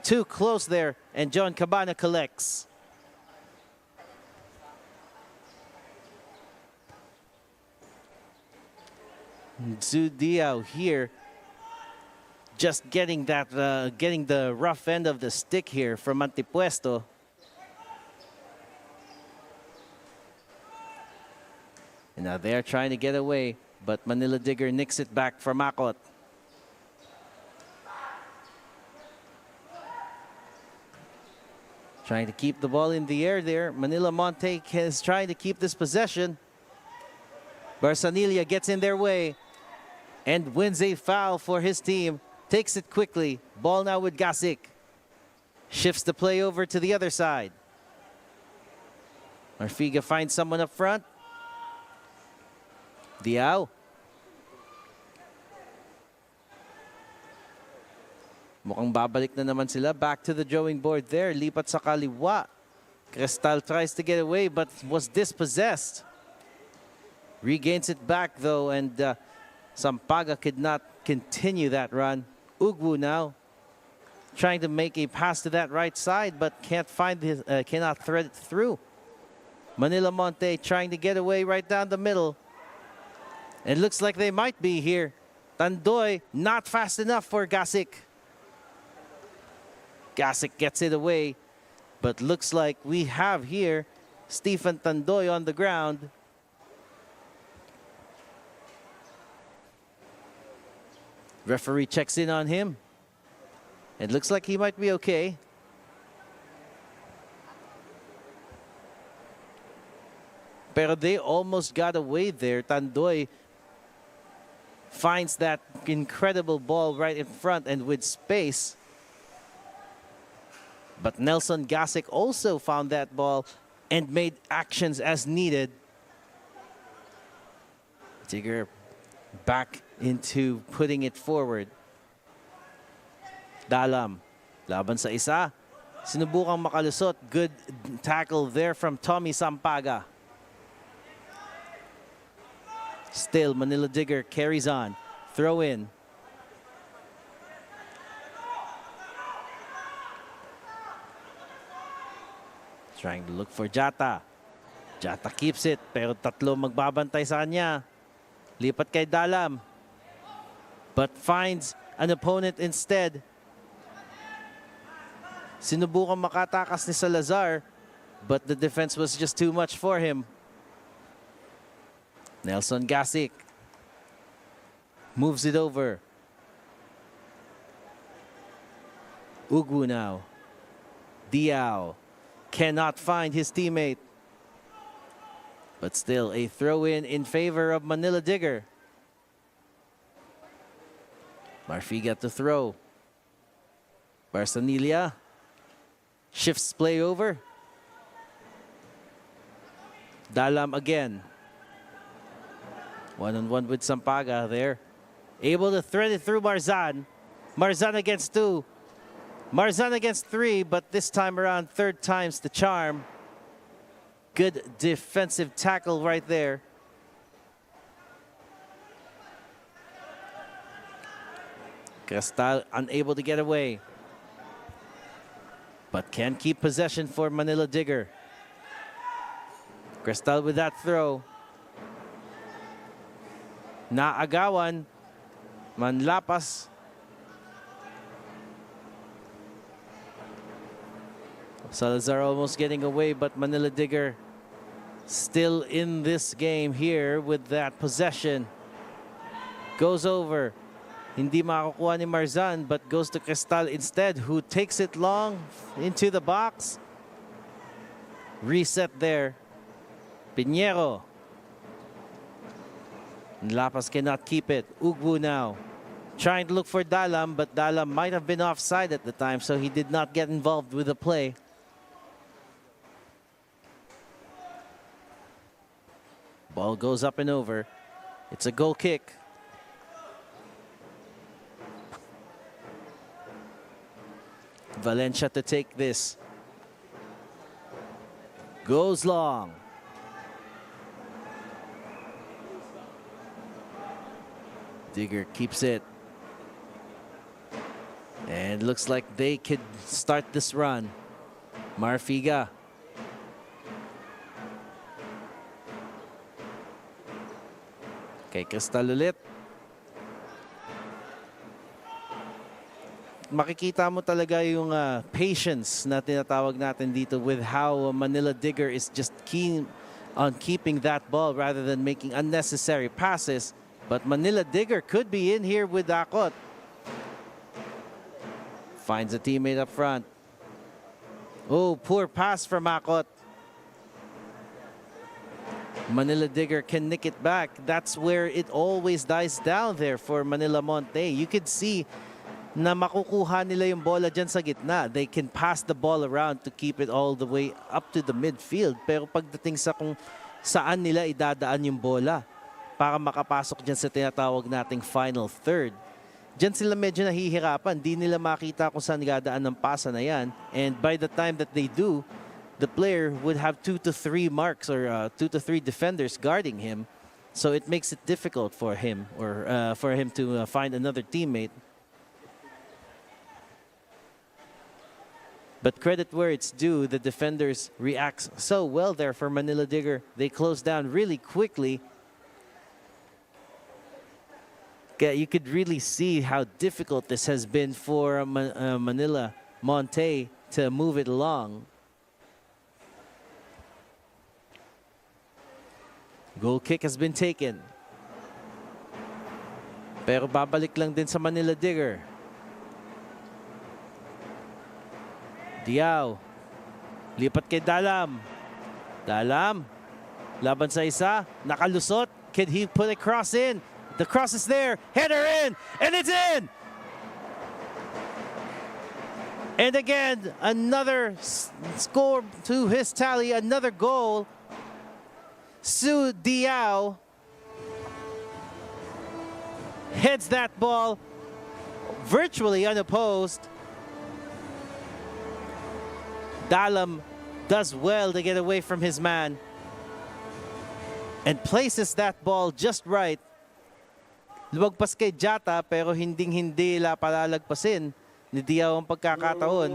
Too close there, and John Cabana collects. Su Diao here just getting that, getting the rough end of the stick here from Antipuesto. And now they're trying to get away, but Manila Digger nicks it back for Makot. Trying to keep the ball in the air there. Manila Montet is trying to keep this possession. Barsanilla gets in their way and wins a foul for his team. Takes it quickly. Ball now with Gasik. Shifts the play over to the other side. Marfiga finds someone up front. Diao. Mukhang babalik na naman sila. Back to the drawing board there. Lipat sa kaliwa. Cristal tries to get away but was dispossessed. Regains it back though, and Sampaga could not continue that run. Ugwu now trying to make a pass to that right side but can't find his, cannot thread it through. Manila Montet trying to get away right down the middle. It looks like they might be here. Tandoy not fast enough for Gasik. Gasik gets it away, but looks like we have here Stephen Tandoy on the ground. Referee checks in on him. It looks like he might be okay. Pero they almost got away there. Tandoy finds that incredible ball right in front and with space. But Nelson Gasik also found that ball and made actions as needed. Digger back into putting it forward. Dalam, laban sa isa. Sinubukang makalusot. Good tackle there from Tommy Sampaga. Still, Manila Digger carries on. Throw in. Trying to look for Jata. Jata keeps it, pero tatlo magbabantay sa kanya. Lipat kay Dalam. But finds an opponent instead. Sinubukang makatakas ni Salazar, but the defense was just too much for him. Nelson Gasik moves it over. Ugwu now. Diao cannot find his teammate. But still a throw-in in favor of Manila Digger. Marfiga to throw. Barsanilla shifts play over. Dalam again. One-on-one with Sampaga there. Able to thread it through Marzan. Marzan against two. Marzan against three, but this time around, third time's the charm. Good defensive tackle right there. Cristal unable to get away. but can keep possession for Manila Digger. Cristal with that throw. Naagawan. Manlapas. Salazar almost getting away, but Manila Digger still in this game here with that possession. Goes over. Hindi makakuha ni Marzan, but goes to Cristal instead, who takes it long into the box. Reset there. Pinheiro. Lapas cannot keep it. Ugwu now. Trying to look for Dalam, but Dalam might have been offside at the time, so he did not get involved with the play. Ball goes up and over. It's a goal kick. Valencia to take this. Goes long. Digger keeps it. And looks like they could start this run. Marfiga. Kay Cristal ulit. Makikita mo talaga yung patience na tinatawag natin dito with how Manila Digger is just keen on keeping that ball rather than making unnecessary passes. But Manila Digger could be in here with Akot. Finds a teammate up front. Oh, poor pass from Akot. Manila Digger can nick it back. That's where it always dies down there for Manila Montet. You could see na makukuha nila yung bola dyan sa gitna. They can pass the ball around to keep it all the way up to the midfield. Pero pagdating sa kung saan nila idadaan yung bola para makapasok dyan sa tinatawag nating final third, dyan sila medyo nahihirapan. Di nila makita kung saan gadaan ng pasa na yan. And by the time that they do, the player would have 2 to 3 marks or 2 to 3 defenders guarding him. So it makes it difficult for him or for him to find another teammate. But credit where it's due, the defenders react so well there for Manila Digger. They close down really quickly. You could really see how difficult this has been for Manila Montet to move it along. Goal kick has been taken. Pero babalik lang din sa Manila Digger. Diao. Lipat kay Dalam. Dalam. Laban sa isa. Nakalusot. Can he put a cross in? The cross is there. Header in. And it's in. And again, another score to his tally. Another goal. Su Diao heads that ball virtually unopposed. Dalam does well to get away from his man and places that ball just right. Lumagpas kay Jata pero hindi palalagpasin ni Diao ang pagkakataon.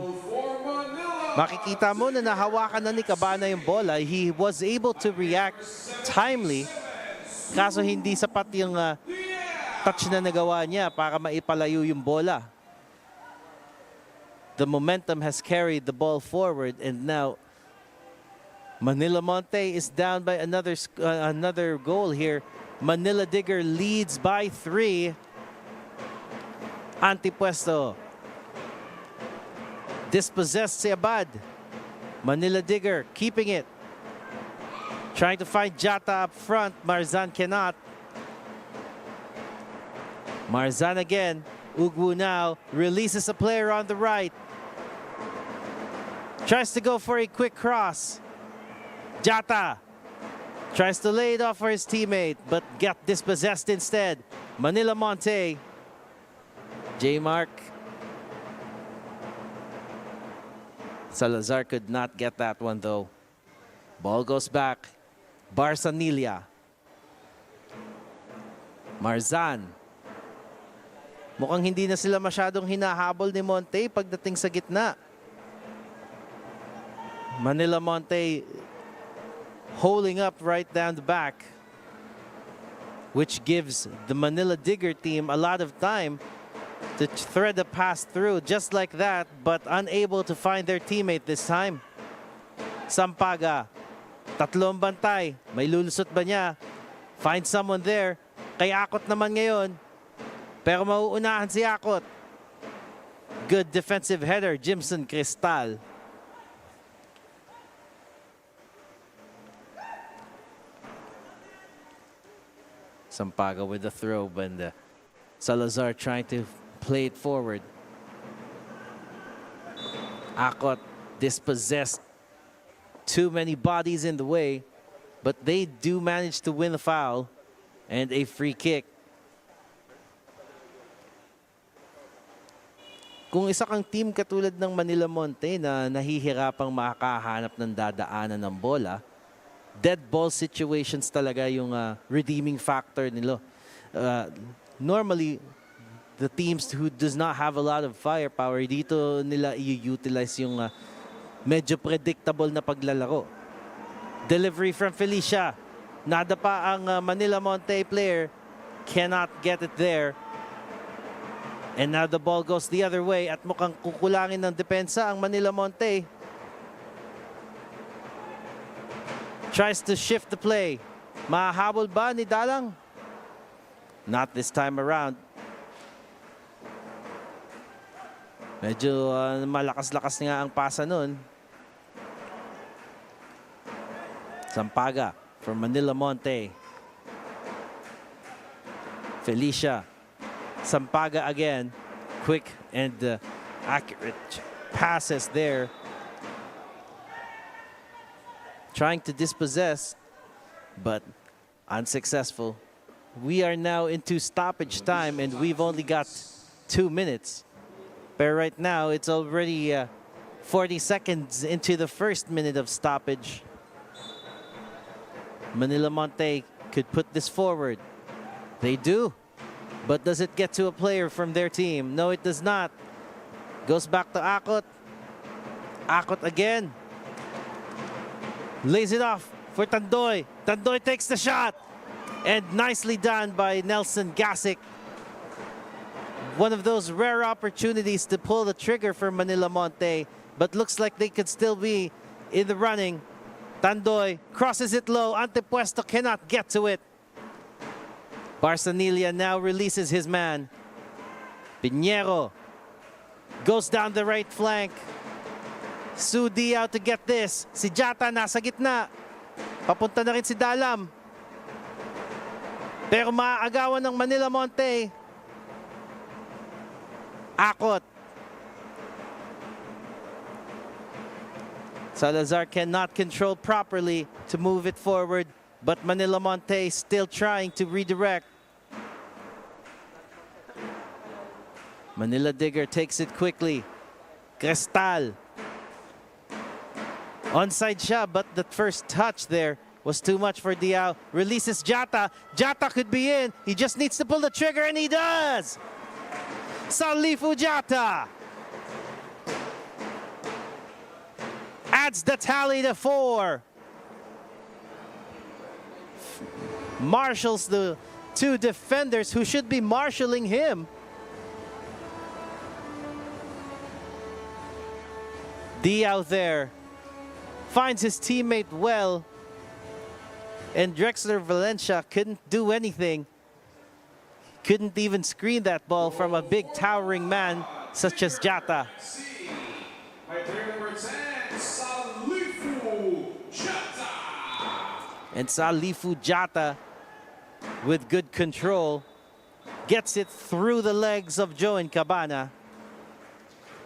Makikita mo na nahawakan na ni Cabana yung bola. He was able to react timely. Kaso hindi sapat yung touch na nagawa niya para maipalayo yung bola. The momentum has carried the ball forward, and now Manila Montet is down by another goal here. Manila Digger leads by 3. Antipuesto. Dispossessed si Abad. Manila Digger keeping it. Trying to find Jata up front. Marzan cannot. Marzan again. Ugwu now releases a player on the right. Tries to go for a quick cross. Jata tries to lay it off for his teammate, but got dispossessed instead. Manila Montet. J-Mark. Salazar could not get that one though. Ball goes back. Barsanilla. Marzan. Mukhang hindi na sila masyadong hinahabol ni Montet pagdating sa gitna. Manila Montet holding up right down the back, which gives the Manila Digger team a lot of time to thread a pass through just like that, but unable to find their teammate this time. Sampaga, tatlong bantay, may lulusot ba niya? Find someone there. Kay Akot naman ngayon, pero mauunahan si Akot. Good defensive header, Jimson Cristal. Sampaga with the throw, and Salazar trying to play it forward. Akot dispossessed. Too many bodies in the way, but they do manage to win the foul and a free kick. Kung isa kang team katulad ng Manila Montet na nahihirapang makahanap ng dadaanan ng bola, dead ball situations talaga yung redeeming factor nila. Normally, the teams who does not have a lot of firepower, dito nila i-utilize yung medyo predictable na paglalaro. Delivery from Felicia. Nada pa ang Manila Montet player. Cannot get it there. And now the ball goes the other way at mukhang kukulangin ng depensa ang Manila Montet. Tries to shift the play. Mahahabol ba ni Dalang? Not this time around. Medyo malakas-lakas nga ang pasa nun. Sampaga from Manila Montet. Felicia. Sampaga again. Quick and accurate passes there. Trying to dispossess, but unsuccessful. We are now into stoppage time and we've only got 2 minutes. But right now, it's already 40 seconds into the first minute of stoppage. Manila Montet could put this forward. They do. But does it get to a player from their team? No, it does not. Goes back to Akot. Akot again. Lays it off for Tandoy. Tandoy takes the shot. And nicely done by Nelson Gasic. One of those rare opportunities to pull the trigger for Manila Montet, but looks like they could still be in the running. Tandoy crosses it low. Antepuesto cannot get to it. Barsanilla now releases his man. Pinheiro goes down the right flank. Sudi out to get this. Si Jata nasa gitna. Papunta na rin si Dalam. Pero maaagawan ng Manila Montet. Akot. Salazar cannot control properly to move it forward, but Manila Montet still trying to redirect. Manila Digger takes it quickly. Cristal. Onside siya, but the first touch there was too much for Diao. Releases Jata. Jata could be in. He just needs to pull the trigger, and he does! Salifu Jata adds the tally to 4. Marshals the two defenders who should be marshalling him. Diao there finds his teammate well, and Drexler Valencia couldn't do anything. Couldn't even screen that ball from a big towering man such as Jata. And Salifu Jata, with good control, gets it through the legs of Joan Cabana.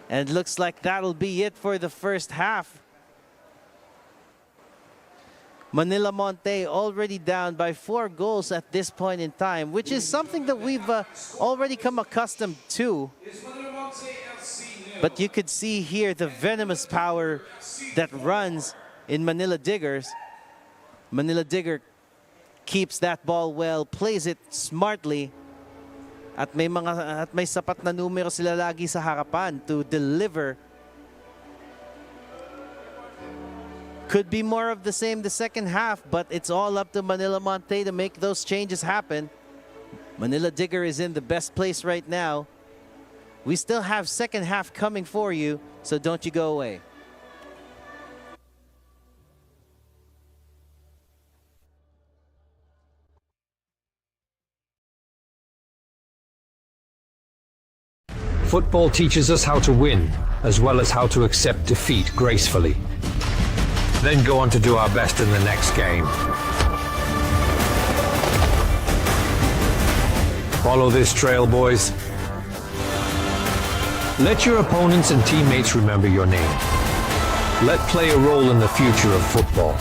And looks like that'll be it for the first half. Manila Montet already down by 4 goals at this point in time, which is something that we've already come accustomed to. But you could see here the venomous power that runs in Manila Diggers. Manila Digger keeps that ball well, plays it smartly, at may sapat na numero sila lagi sa harapan to deliver Could be more of the same the second half, but it's all up to Manila Montet to make those changes happen. Manila Digger is in the best place right now. We still have second half coming for you, so don't you go away. Football teaches us how to win, as well as how to accept defeat gracefully. Then go on to do our best in the next game. Follow this trail, boys. Let your opponents and teammates remember your name. Let play a role in the future of football.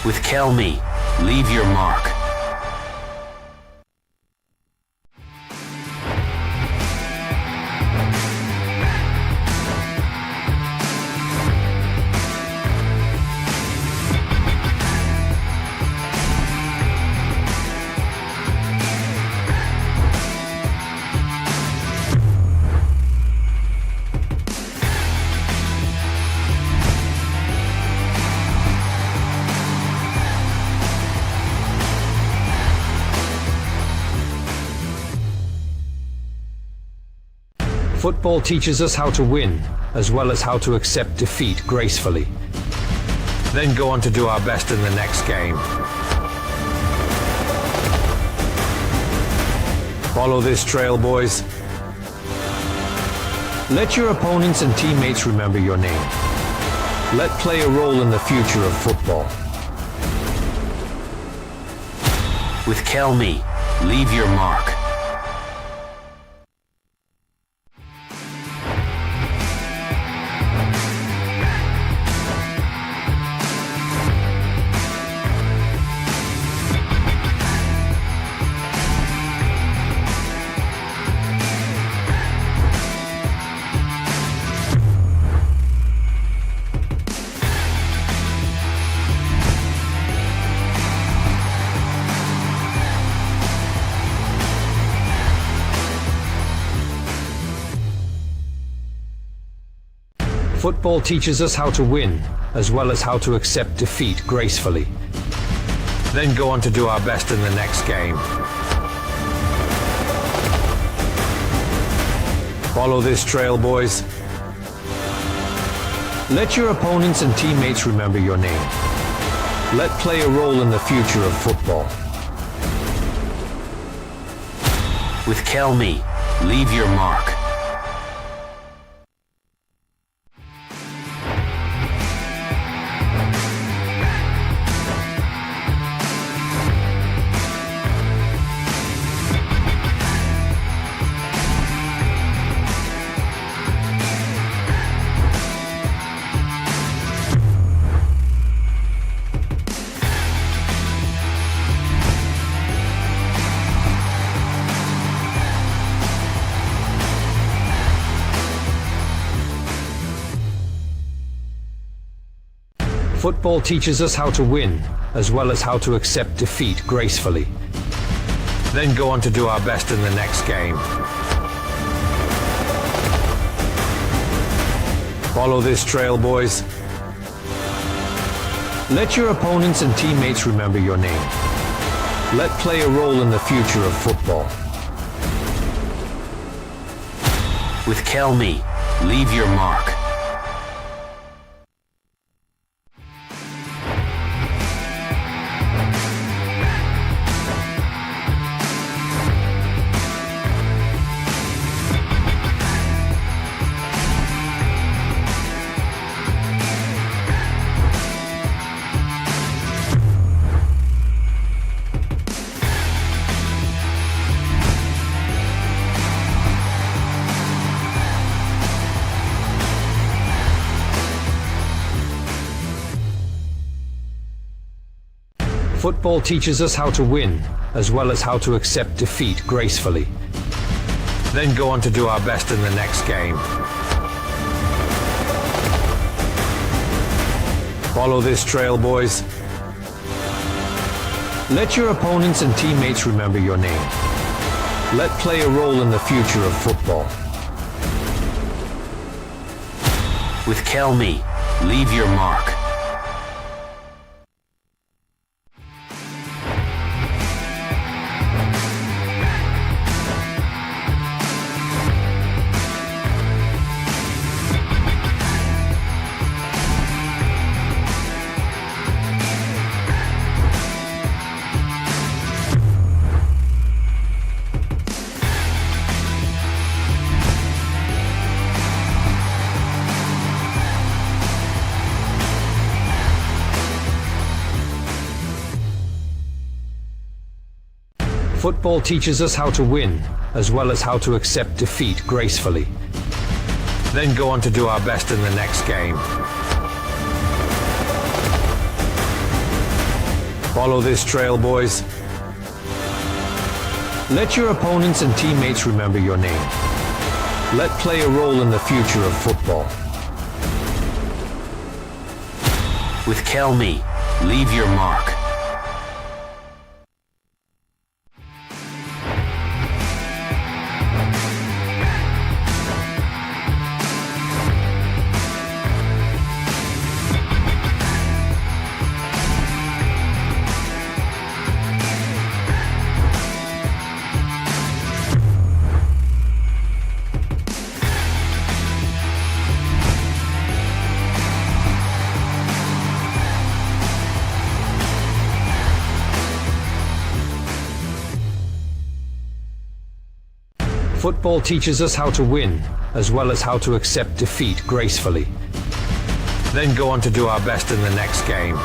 With Kelme, leave your mark. Football teaches us how to win, as well as how to accept defeat gracefully. Then go on to do our best in the next game. Follow this trail, boys. Let your opponents and teammates remember your name. Let play a role in the future of football. With Kelme, leave your mark. Football teaches us how to win, as well as how to accept defeat gracefully. Then go on to do our best in the next game. Follow this trail, boys. Let your opponents and teammates remember your name. Let play a role in the future of football. With Kelme, leave your mark. Football teaches us how to win, as well as how to accept defeat gracefully. Then go on to do our best in the next game. Follow this trail, boys. Let your opponents and teammates remember your name. Let play a role in the future of football. With Kelme, leave your mark. Football teaches us how to win, as well as how to accept defeat gracefully. Then go on to do our best in the next game. Follow this trail, boys. Let your opponents and teammates remember your name. Let play a role in the future of football. With Kelme, leave your mark. Football teaches us how to win, as well as how to accept defeat gracefully. Then go on to do our best in the next game. Follow this trail, boys. Let your opponents and teammates remember your name. Let play a role in the future of football. With Kelme, leave your mark. Football teaches us how to win, as well as how to accept defeat gracefully. Then go on to do our best in the next game.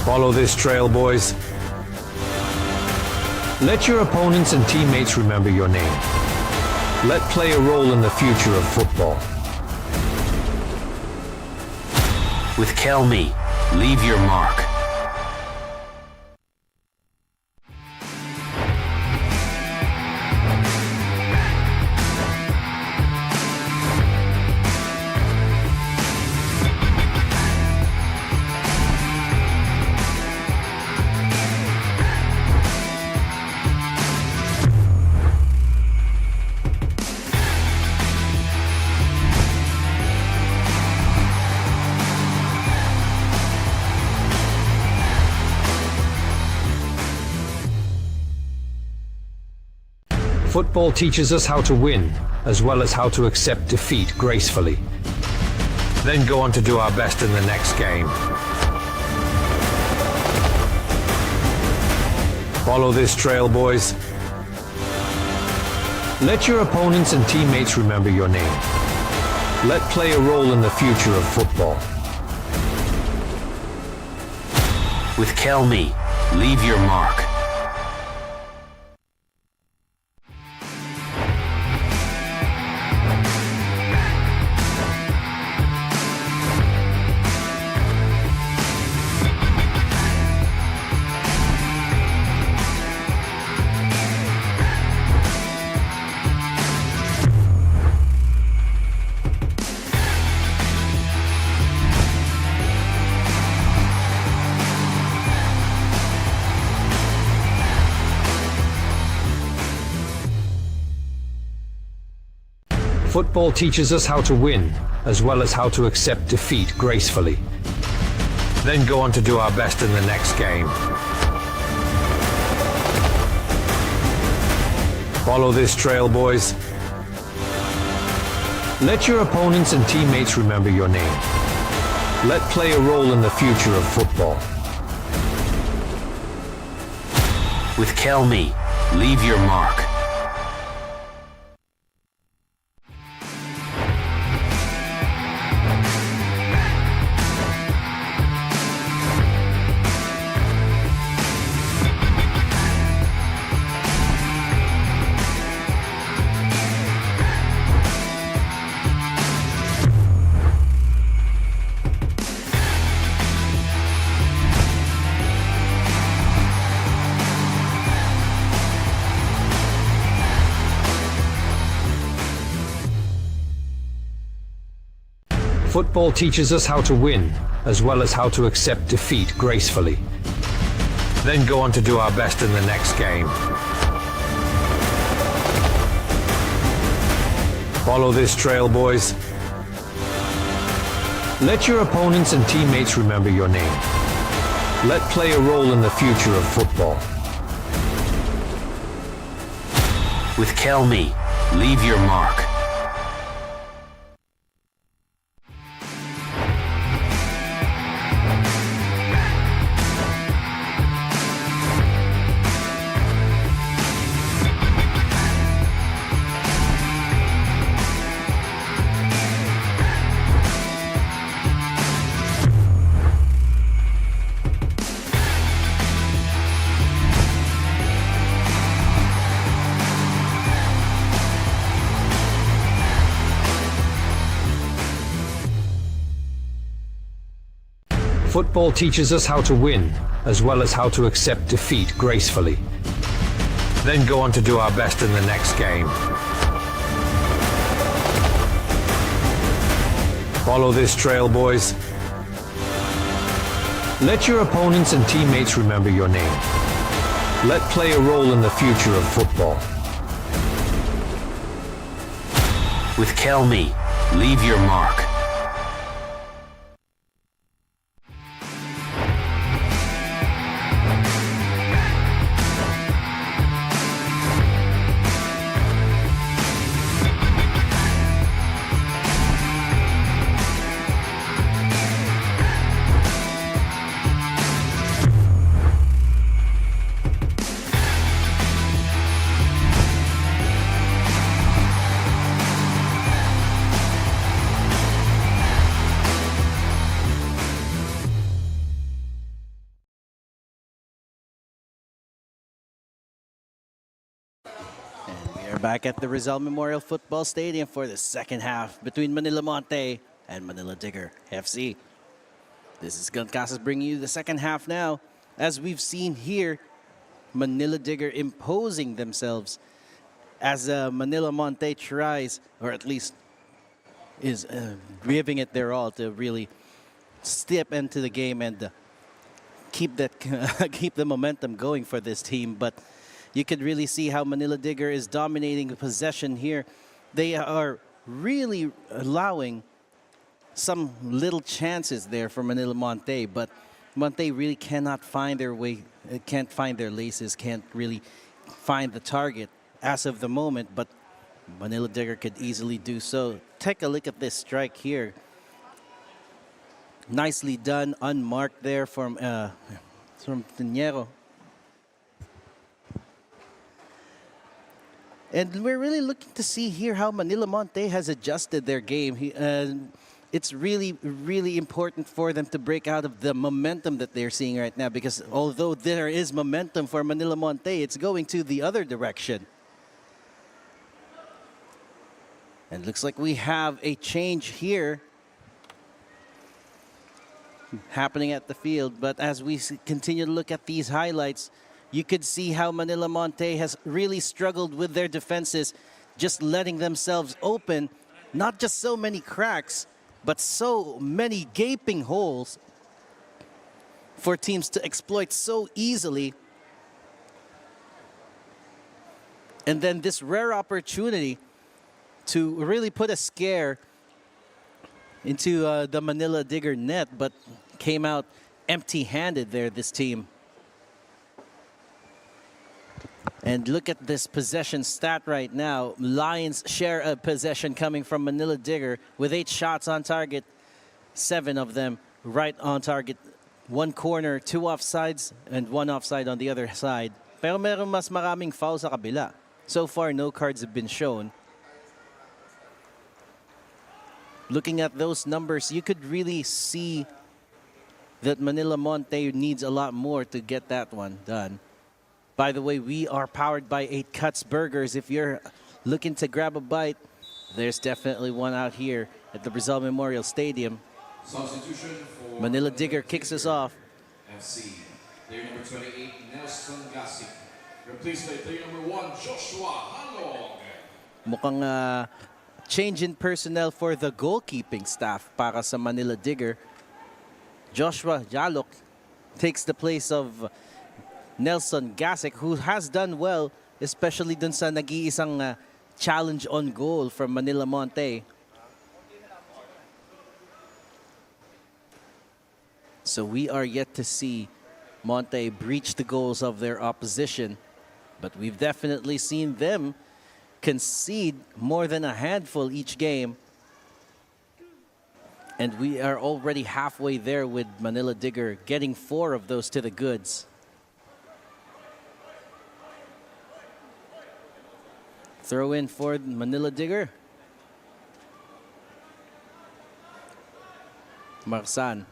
Follow this trail, boys. Let your opponents and teammates remember your name. Let play a role in the future of football. With Kelme, leave your mark. Football teaches us how to win, as well as how to accept defeat gracefully. Then go on to do our best in the next game. Follow this trail, boys. Let your opponents and teammates remember your name. Let play a role in the future of football. With Kelme, leave your mark. Football teaches us how to win, as well as how to accept defeat gracefully. Then go on to do our best in the next game. Follow this trail, boys. Let your opponents and teammates remember your name. Let play a role in the future of football. With Kelme, leave your mark. Football teaches us how to win, as well as how to accept defeat gracefully. Then go on to do our best in the next game. Follow this trail, boys. Let your opponents and teammates remember your name. Let play a role in the future of football. With Kelme, leave your mark. Football teaches us how to win, as well as how to accept defeat gracefully. Then go on to do our best in the next game. Follow this trail, boys. Let your opponents and teammates remember your name. Let play a role in the future of football. With Kelme, leave your mark. Back at the Rizal Memorial Football Stadium for the second half between Manila Montet and Manila Digger FC. This is Gun Casas bringing you the second half now. As we've seen here, Manila Digger imposing themselves as Manila Montet tries, or at least is giving it their all to really step into the game and keep that keep the momentum going for this team. But you could really see how Manila Digger is dominating the possession here. They are really allowing some little chances there for Manila Montet, but Montet really cannot find their way, can't find their laces, can't really find the target as of the moment, but Manila Digger could easily do so. Take a look at this strike here. Nicely done, unmarked there from Pinheiro. And we're really looking to see here how Manila Montet has adjusted their game. It's really, really important for them to break out of the momentum that they're seeing right now, because although there is momentum for Manila Montet, it's going to the other direction. And looks like we have a change here happening at the field. But as we continue to look at these highlights, you could see how Manila Montet has really struggled with their defenses, just letting themselves open. Not just so many cracks, but so many gaping holes for teams to exploit so easily. And then this rare opportunity to really put a scare into the Manila Digger net, but came out empty-handed there, this team. And look at this possession stat right now. Lions share a possession coming from Manila Digger with 8 shots on target, 7 of them right on target. 1 corner, 2 offsides, and 1 offside on the other side. Pero meron mas maraming foul sa kabila. So far, no cards have been shown. Looking at those numbers, you could really see that Manila Montet needs a lot more to get that one done. By the way, we are powered by 8 Cuts Burgers. If you're looking to grab a bite, there's definitely one out here at the Rizal Memorial Stadium. Substitution for Manila Digger kicks us off. FC. Player number 28, Nelson Gasik. Replaced by player number 1, Joshua Halog. Mukhang change in personnel for the goalkeeping staff para sa Manila Digger. Joshua Jalok takes the place of Nelson Gasik, who has done well, especially dun sa nag-iisang challenge on goal from Manila Montet. So we are yet to see Monte breach the goals of their opposition, but we've definitely seen them concede more than a handful each game. And we are already halfway there with Manila Digger getting 4 of those to the goods. Throw in for Manila Digger. Marsan.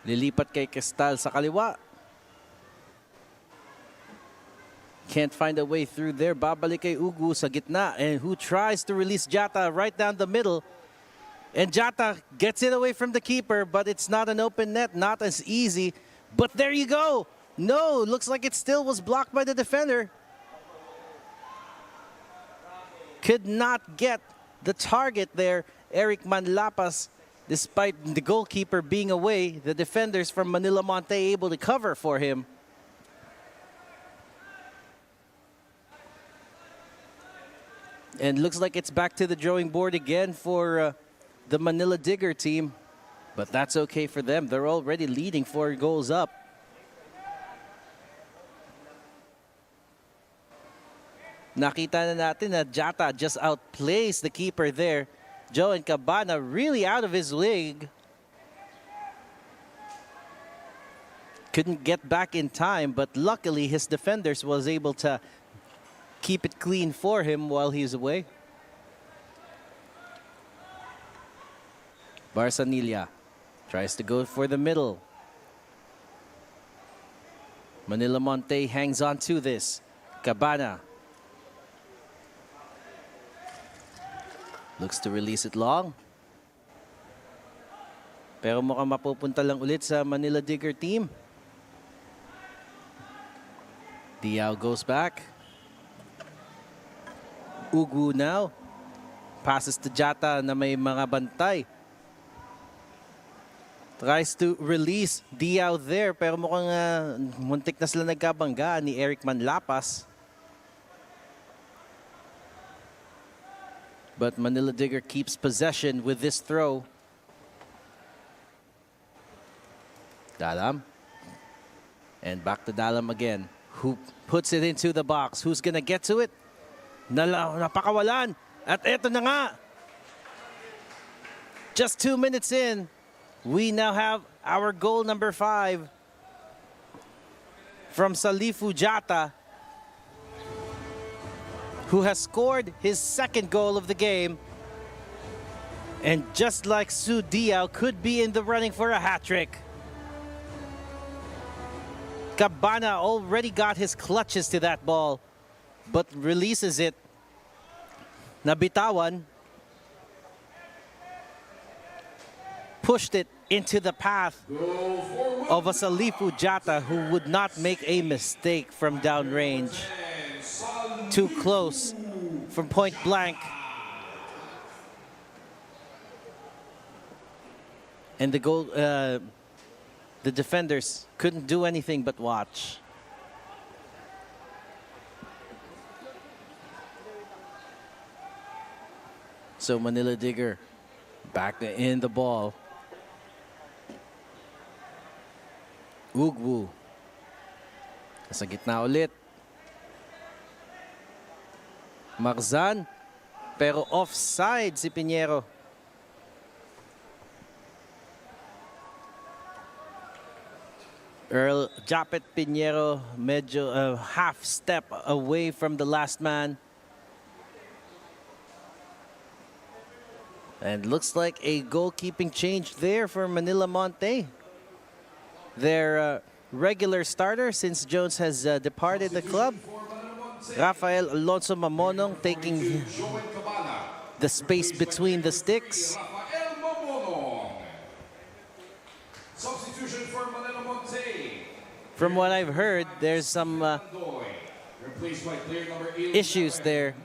Lilipat kay Cristal sa kaliwa. Can't find a way through there. Babalik kay Ugu sa gitna. And who tries to release Jata right down the middle. And Jata gets it away from the keeper, but it's not an open net, not as easy. But there you go. No, looks like it still was blocked by the defender. Could not get the target there, Eric Manlapas, despite the goalkeeper being away. The defenders from Manila Montet able to cover for him. And looks like it's back to the drawing board again for the Manila Digger team. But that's okay for them. They're already leading 4 goals up. Nakita na natin na Jata just outplays the keeper there. Joe and Cabana really out of his league. Couldn't get back in time, but luckily his defenders was able to keep it clean for him while he's away. Barsanilla tries to go for the middle. Manila Montet hangs on to this. Cabana looks to release it long. Pero mukhang mapupunta lang ulit sa Manila Digger team. Diao goes back. Ugu now. Passes to Jata na may mga bantay. Tries to release Diao there, pero mukhang muntik na sila nagkabanggaan ni Eric Manlapas. But Manila Digger keeps possession with this throw. Dalam. And back to Dalam again. Who puts it into the box? Who's gonna get to it? Napakawalan. At eto na nga. Just 2 minutes in, we now have our goal number 5 from Salifu Jata, who has scored his 2nd goal of the game. And just like Su Diao, could be in the running for a hat-trick. Cabana already got his clutches to that ball, but releases it. Nabitawan. Pushed it into the path of a Salifu Jata, who would not make a mistake from downrange. Too close from point blank. And the goal, the defenders couldn't do anything but watch. So Manila Digger back in the ball. Ugwu. Sa gitna ulit. Marzan. Pero offside si Pinheiro. Earl Japet Pinheiro medyo half step away from the last man. And looks like a goalkeeping change there for Manila Montet. Their regular starter since Jones has departed the club. Rafael Alonso Mamonong taking the space between the sticks. Substitution for Manila Montet. From what I've heard, there's some issues there.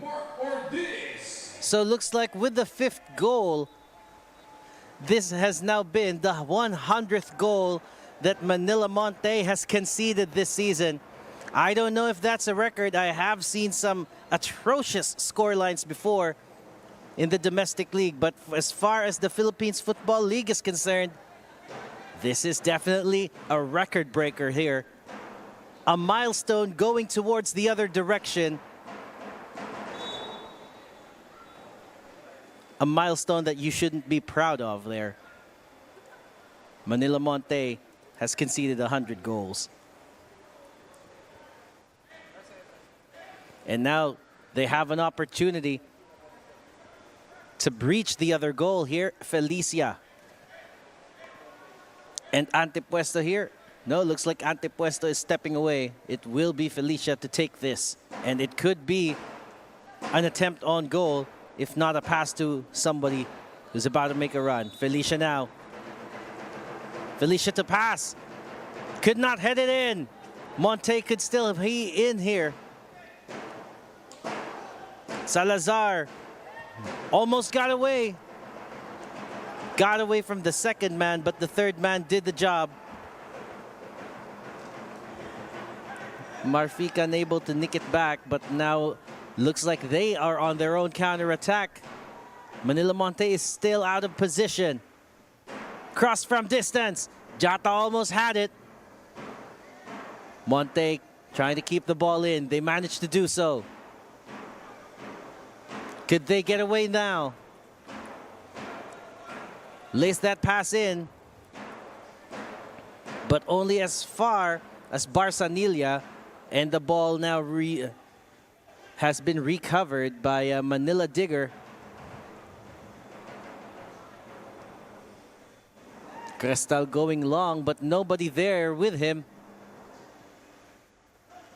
So looks like with the 5th goal, this has now been the 100th goal that Manila Montet has conceded this season. I don't know if that's a record. I have seen some atrocious scorelines before in the domestic league, but as far as the Philippines Football League is concerned, this is definitely a record breaker here. A milestone going towards the other direction. A milestone that you shouldn't be proud of there. Manila Montet has conceded 100 goals. And now they have an opportunity to breach the other goal here. Felicia. And Antepuesto here. No, looks like Antepuesto is stepping away. It will be Felicia to take this. And it could be an attempt on goal, if not a pass to somebody who's about to make a run. Felicia now. Felicia to pass. Could not head it in. Montet could still be in here. Salazar almost got away. Got away from the second man, but the third man did the job. Marfica unable to nick it back, but now looks like they are on their own counter-attack. Manila Montet is still out of position. Cross from distance. Jata almost had it. Montet trying to keep the ball in. They managed to do so. Could they get away now? Lace that pass in. But only as far as Barsanilla. And the ball now has been recovered by Manila Digger. Cristal going long, but nobody there with him.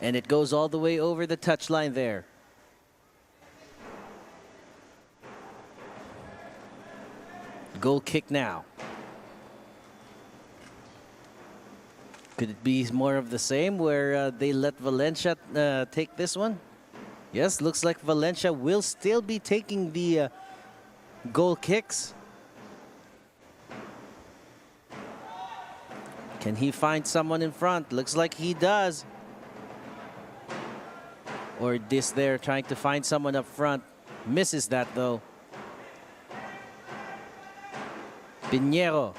And it goes all the way over the touchline there. Goal kick now. Could it be more of the same where they let Valencia take this one? Yes, looks like Valencia will still be taking the goal kicks. Can he find someone in front? Looks like he does. Or this there trying to find someone up front. Misses that though. Pinheiro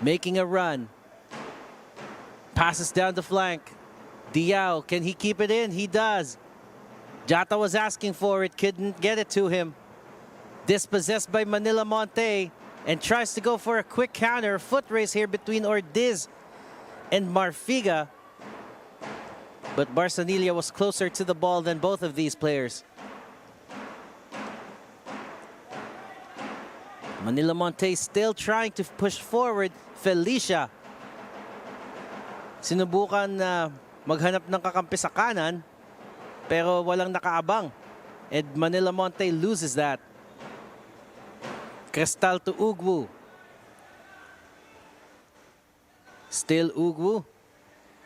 making a run. Passes down the flank. Diao, can he keep it in? He does. Jata was asking for it, couldn't get it to him. Dispossessed by Manila Montet and tries to go for a quick counter. Foot race here between Ordiz and Marfiga. But Barsanilla was closer to the ball than both of these players. Manila Montet still trying to push forward. Felicia. Sinubukan na maghanap ng kakampi sa kanan, pero walang nakaabang. And Manila Montet loses that. Cristal to Ugwu. Still Ugwu.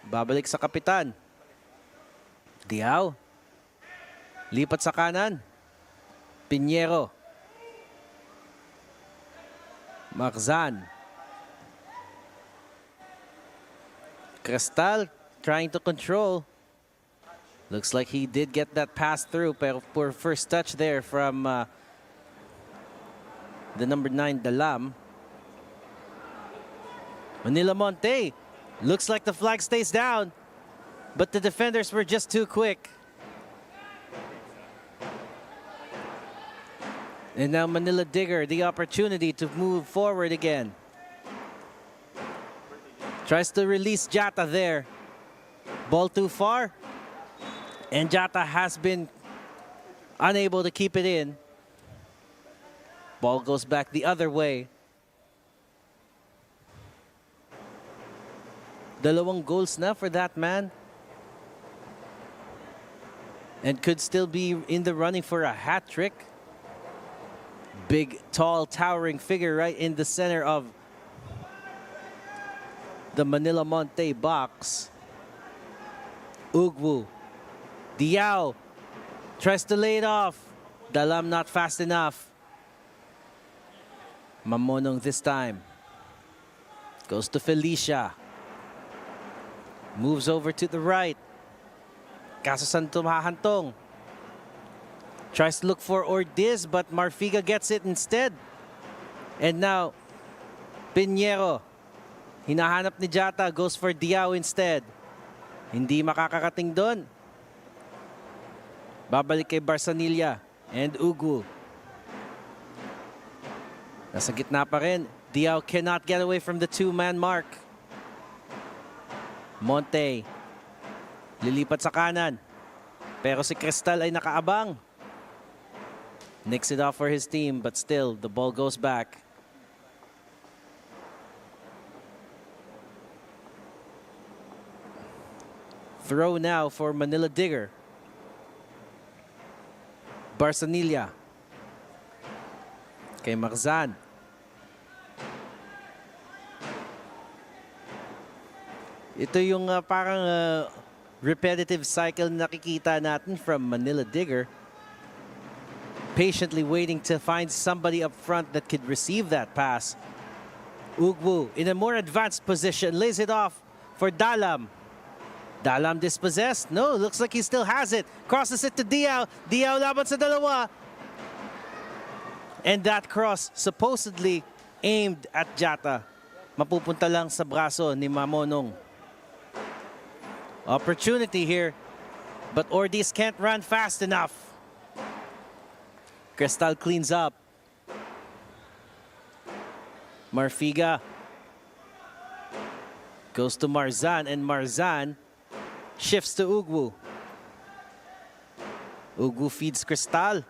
Babalik sa kapitan. Diao. Lipat sa kanan. Pinheiro. Marzan. Cristal trying to control. Looks like he did get that pass through, pero poor first touch there from the number 9, Dalam. Manila Montet. Looks like the flag stays down, but the defenders were just too quick. And now Manila Digger, the opportunity to move forward again. Tries to release Jata there. Ball too far. And Jata has been unable to keep it in. Ball goes back the other way. Dalawang goals na for that man. And could still be in the running for a hat trick. Big, tall, towering figure right in the center of the Manila Montet box. Ugwu. Diao tries to lay it off. Dalam not fast enough. Mamonong this time. Goes to Felicia. Moves over to the right. Kaso saan tumahantong? Tries to look for Ortiz, but Marfiga gets it instead. And now, Pinheiro. Hinahanap ni Jata, goes for Diao instead. Hindi makakarating doon. Babalik kay Barsanilla and Ugu. Nasa gitna pa rin. Diao cannot get away from the two-man mark. Monte. Lilipat sa kanan. Pero si Cristal ay nakaabang. Nicks it off for his team, but still, the ball goes back. Throw now for Manila Digger. Barsanilla. Kay Marzan. Ito yung parang repetitive cycle na nakikita natin from Manila Digger. Patiently waiting to find somebody up front that could receive that pass. Ugwu in a more advanced position lays it off for Dalam. Dalam dispossessed. No, looks like he still has it. Crosses it to Diao. Diao laban sa dalawa. And that cross supposedly aimed at Jata. Mapupunta lang sa braso ni Mamonong. Opportunity here, but Ortiz can't run fast enough. Cristal cleans up. Marfiga goes to Marzan, and Marzan shifts to Ugwu. Ugwu feeds Cristal.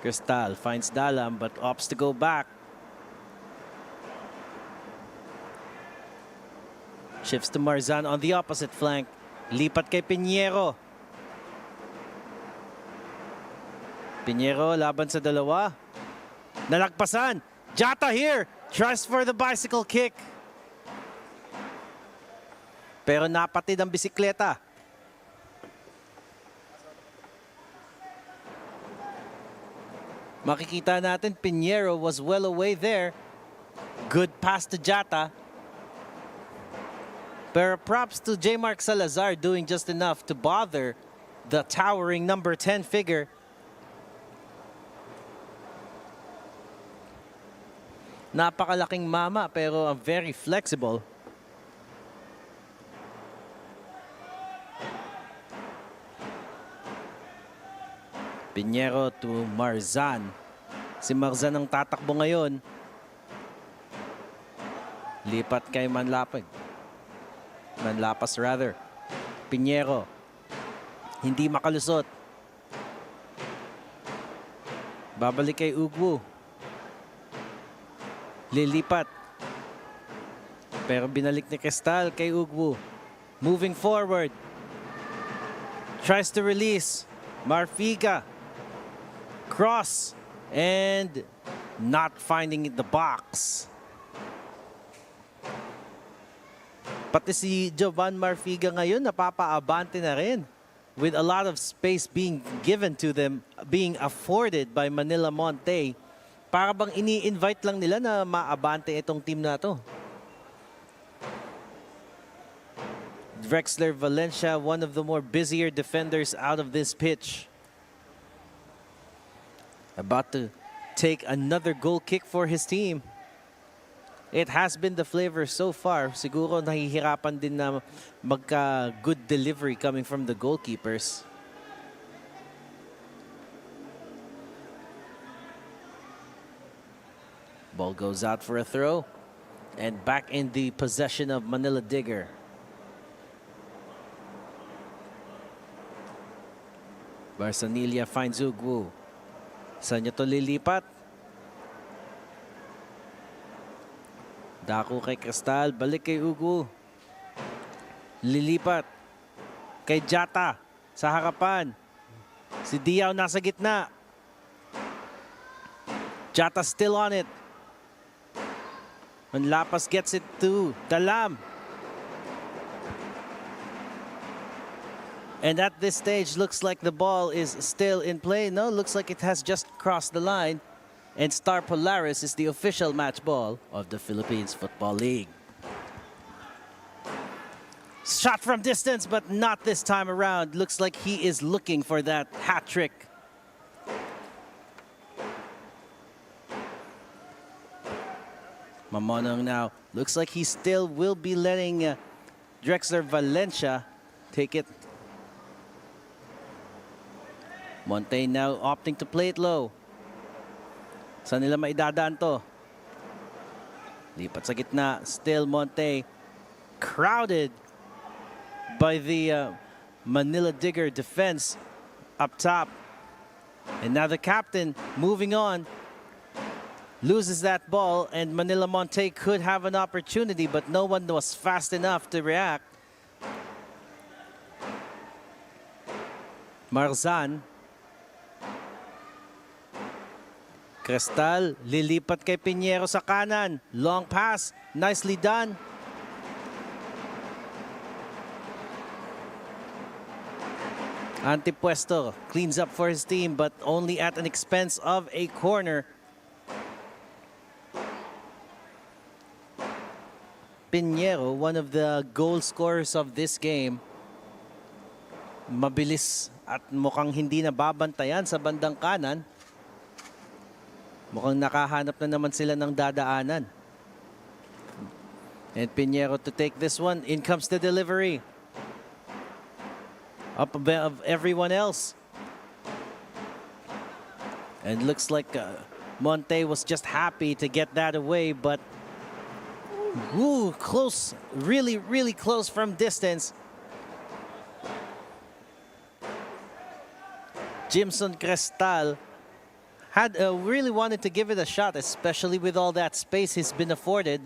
Cristal finds Dalam but opts to go back. Shifts to Marzan on the opposite flank. Lipat kay Pinheiro. Pinheiro laban sa dalawa. Nalagpasan. Jata here. Tries for the bicycle kick. Pero napatid ang bisikleta. Makikita natin Pinheiro was well away there. Good pass to Jata. Pero props to J. Mark Salazar doing just enough to bother the towering number 10 figure. Napakalaking mama pero very flexible. Pinheiro to Marzan. Si Marzan ang tatakbo ngayon. Lipat kay Manlapas rather. Pinheiro. Hindi makalusot. Babalik kay Ugwu. Lilipat. Pero binalik ni Cristal kay Ugwu. Moving forward. Tries to release. Marfiga. Cross. And not finding the box. Pati si Jovan Marfiga ngayon napapaabante na rin with a lot of space being given to them, being afforded by Manila Montet. Para bang ini-invite lang nila na maabante itong team na to. Drexler Valencia, one of the more busier defenders out of this pitch. About to take another goal kick for his team. It has been the flavor so far. Siguro nahihirapan din na magka-good delivery coming from the goalkeepers. Ball goes out for a throw. And back in the possession of Manila Digger. Barsanilla finds Ugwu. Saan niya to lilipat? Dako kay Cristal, balik kay Ugwu. Lilipat kay Jata sa harapan. Si Diao nasa gitna. Jata still on it. Manlapas gets it to Dalam. And at this stage, looks like the ball is still in play. No, looks like it has just crossed the line. And Star Polaris is the official match ball of the Philippines Football League. Shot from distance, but not this time around. Looks like he is looking for that hat trick. Mamonong now looks like he still will be letting Drexler Valencia take it. Montet now opting to play it low. Saan nila maidadaan to? Lipat sa gitna. Still Montet crowded by the Manila Digger defense up top. And now the captain moving on. Loses that ball, and Manila Montet could have an opportunity, but no one was fast enough to react. Marzan. Cristal, lilipat kay Pinheiro sa kanan. Long pass, nicely done. Antipuesto cleans up for his team, but only at an expense of a corner. Pinheiro, one of the goal scorers of this game. Mabilis at mukhang hindi na babantayan sa bandang kanan. Mukhang nakahanap na naman sila ng dadaanan. And Pinheiro to take this one. In comes the delivery. Up above everyone else. And looks like Montet was just happy to get that away, but ooh, close, really, really close from distance. Jimson Cristal had really wanted to give it a shot, especially with all that space he's been afforded.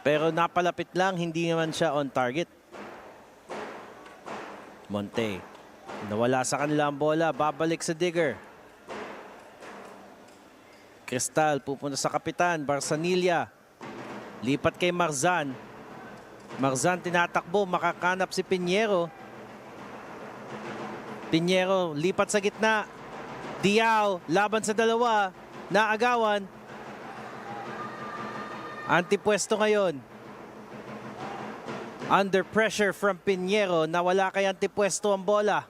Pero napalapit lang, hindi naman siya on target. Montet, nawala sa kanila ang bola, babalik sa Digger. Cristal pupunta sa kapitan, Barsanilla. Lipat kay Marzan. Marzan tinatakbo, makakanap si Pinheiro. Pinheiro lipat sa gitna. Diao laban sa dalawa, naagawan. Antipuesto ngayon. Under pressure from Pinheiro, nawala kay Antipuesto ang bola.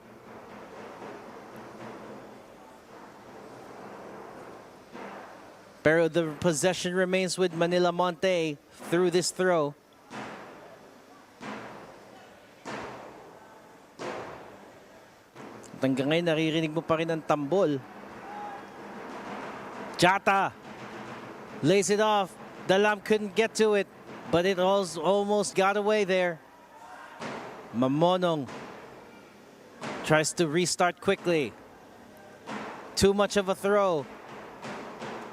Pero the possession remains with Manila Montet through this throw. At hanggang ngayon, naririnig mo pa rin ang tambol. Jata lays it off. Dalam couldn't get to it, but it almost got away there. Mamonong tries to restart quickly. Too much of a throw.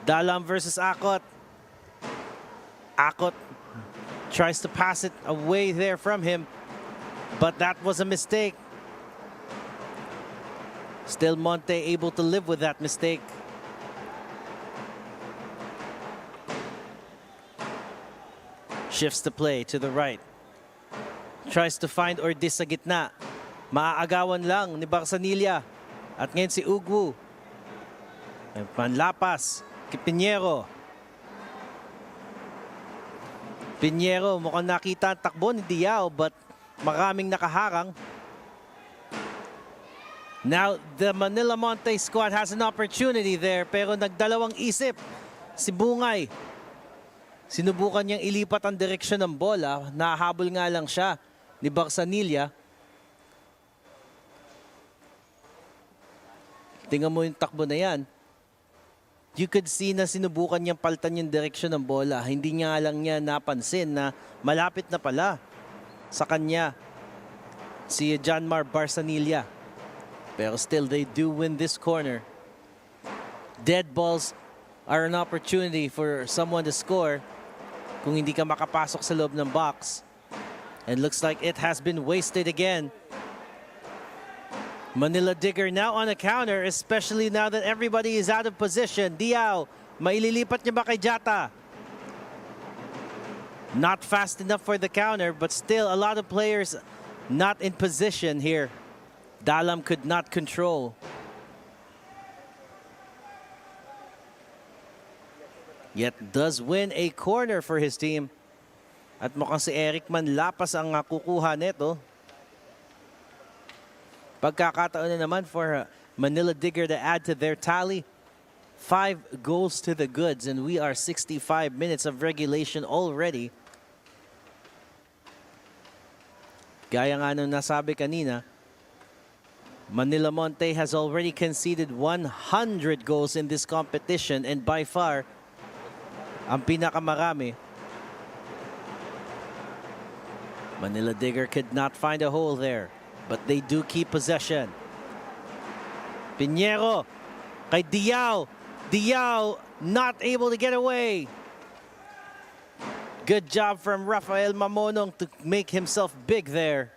Dalam versus Akot. Akot tries to pass it away there from him, but that was a mistake. Still Montet able to live with that mistake. Shifts the play to the right. Tries to find Ordis sa gitna. Maaagawan lang ni Barsanilla. At ngayon si Ugwu. Panlapas kay Pinheiro. Pinheiro, mukhang nakita ang takbo ni Diao, but maraming nakaharang. Now, the Manila Montet squad has an opportunity there, pero nagdalawang isip si Bungay. Sinubukan niyang ilipat ang direksyon ng bola. Nahabol nga lang siya ni Barsanilla. Tingnan mo yung takbo na yan. You could see na sinubukan niyang palitan yung direksyon ng bola. Hindi nga lang niya napansin na malapit na pala sa kanya si Janmar Barsanilla. Pero still, they do win this corner. Dead balls are an opportunity for someone to score kung hindi ka makapasok sa loob ng box. And looks like it has been wasted again. Manila Digger now on a counter, especially now that everybody is out of position. Diao, maililipat niya ba kay Jata? Not fast enough for the counter, but still a lot of players not in position here. Dalam could not control. Yet does win a corner for his team. At mukhang si Eric Manlapas ang kukuha nito. Pagkakataon na naman for Manila Digger to add to their tally. 5 goals to the goods, and we are 65 minutes of regulation already. Gaya nga nung nasabi kanina, Manila Montet has already conceded 100 goals in this competition, and by far, ang pinakamarami. Manila Digger could not find a hole there, but they do keep possession. Pinheiro kay Diao. Diao not able to get away. Good job from Rafael Mamonong to make himself big there.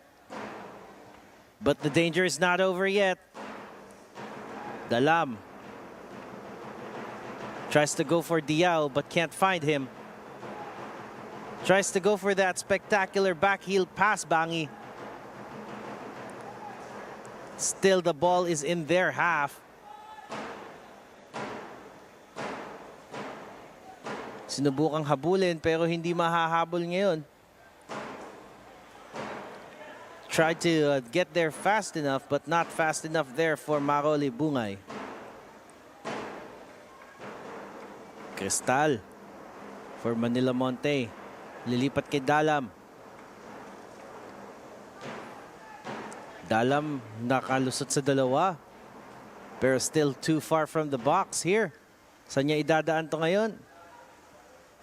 But the danger is not over yet. Dalam tries to go for Diao but can't find him. Tries to go for that spectacular backheel pass, Bangi. Still, the ball is in their half. Sinubukang habulin pero hindi mahahabol ngayon. Tried to get there fast enough but not fast enough there for Maroli Bungay. Cristal for Manila Montet. Lilipat kay Dalam. Dalam nakalusot sa dalawa. Pero still too far from the box here. Saan niya idadaan to ngayon?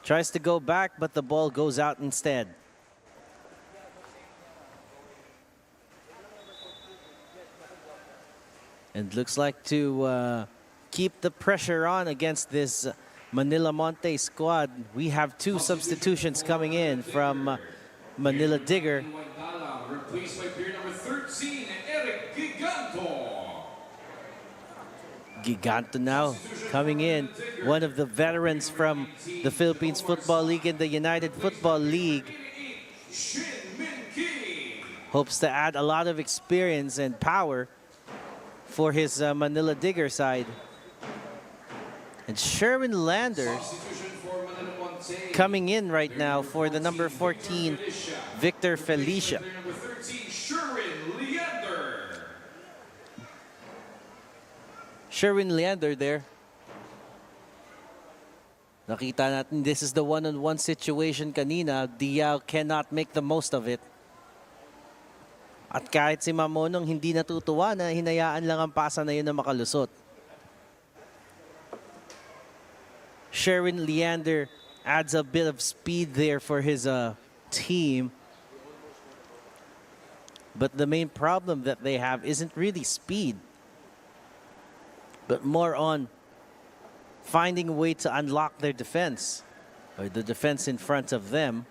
Tries to go back but the ball goes out instead. And looks like to keep the pressure on against this Manila Montet squad. We have 2 substitutions coming in from Manila Digger. Replaced by player number 13, Eric Giganto. Giganto now coming in, one of the veterans from the Philippines Football League and the United Football League. Hopes to add a lot of experience and power for his Manila Digger side. And Sherwin Landers coming in right now for the number 14, Victor Felicia. Sherwin Leander there. Nakita natin this is the one-on-one situation kanina. Diao cannot make the most of it. At kahit si Mamonong hindi natutuwa na hinayaan lang ang pasa na yun na makalusot. Sherwin Leander adds a bit of speed there for his team. But the main problem that they have isn't really speed, but more on finding a way to unlock their defense, or the defense in front of them.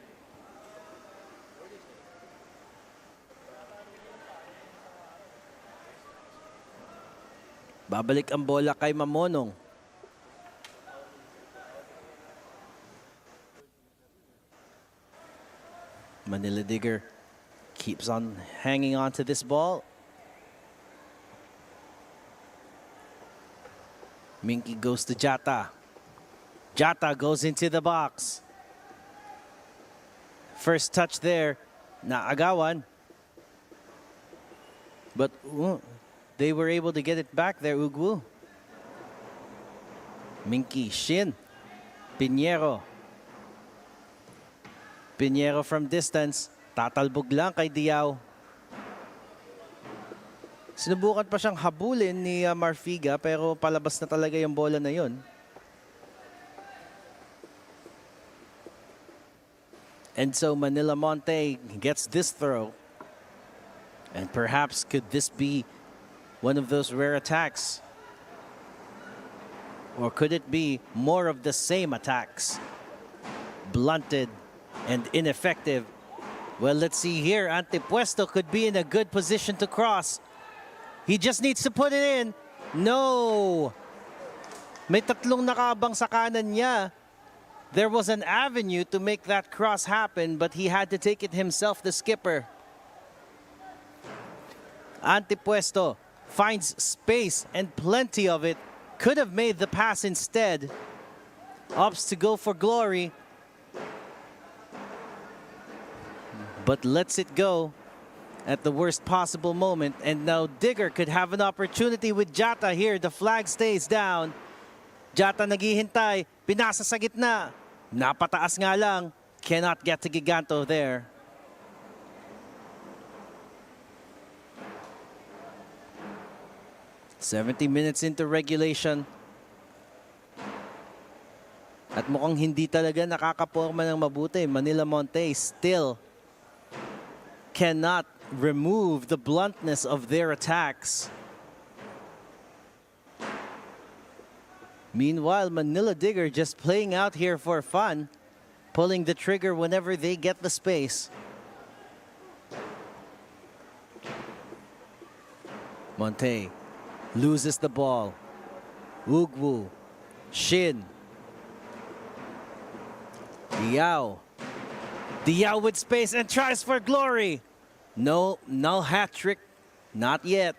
Babalik ang bola kay Mamonong. Manila Digger keeps on hanging on to this ball. Minky goes to Jata. Jata goes into the box. First touch there, naagawan. But they were able to get it back there, Ugwu. Minky, Shin, Pinheiro. Pinheiro from distance, tatalbog lang kay Diao. Sinubukan pa siyang habulin ni Marfiga pero palabas na talaga yung bola na yun. And so Manila Montet gets this throw. And perhaps could this be one of those rare attacks? Or could it be more of the same attacks? Blunted and ineffective. Well, let's see here. Antepuesto could be in a good position to cross. He just needs to put it in. No! May tatlong nakaabang sa kanan niya. There was an avenue to make that cross happen, but he had to take it himself, the skipper. Antepuesto finds space and plenty of it. Could have made the pass instead. opts to go for glory, but lets it go at the worst possible moment. And now Digger could have an opportunity with Jata here. The flag stays down. Jata naghihintay, pinasa sa gitna. Napataas nga lang, cannot get to Giganto there. "70 minutes into regulation. At mukhang hindi talaga nakakaporma ng mabuti. Manila Montet still cannot remove the bluntness of their attacks. Meanwhile, Manila Digger just playing out here for fun, pulling the trigger whenever they get the space. Montet loses the ball. Ugwu, Shin, Diao. Diao with space and tries for glory. No hat trick, not yet.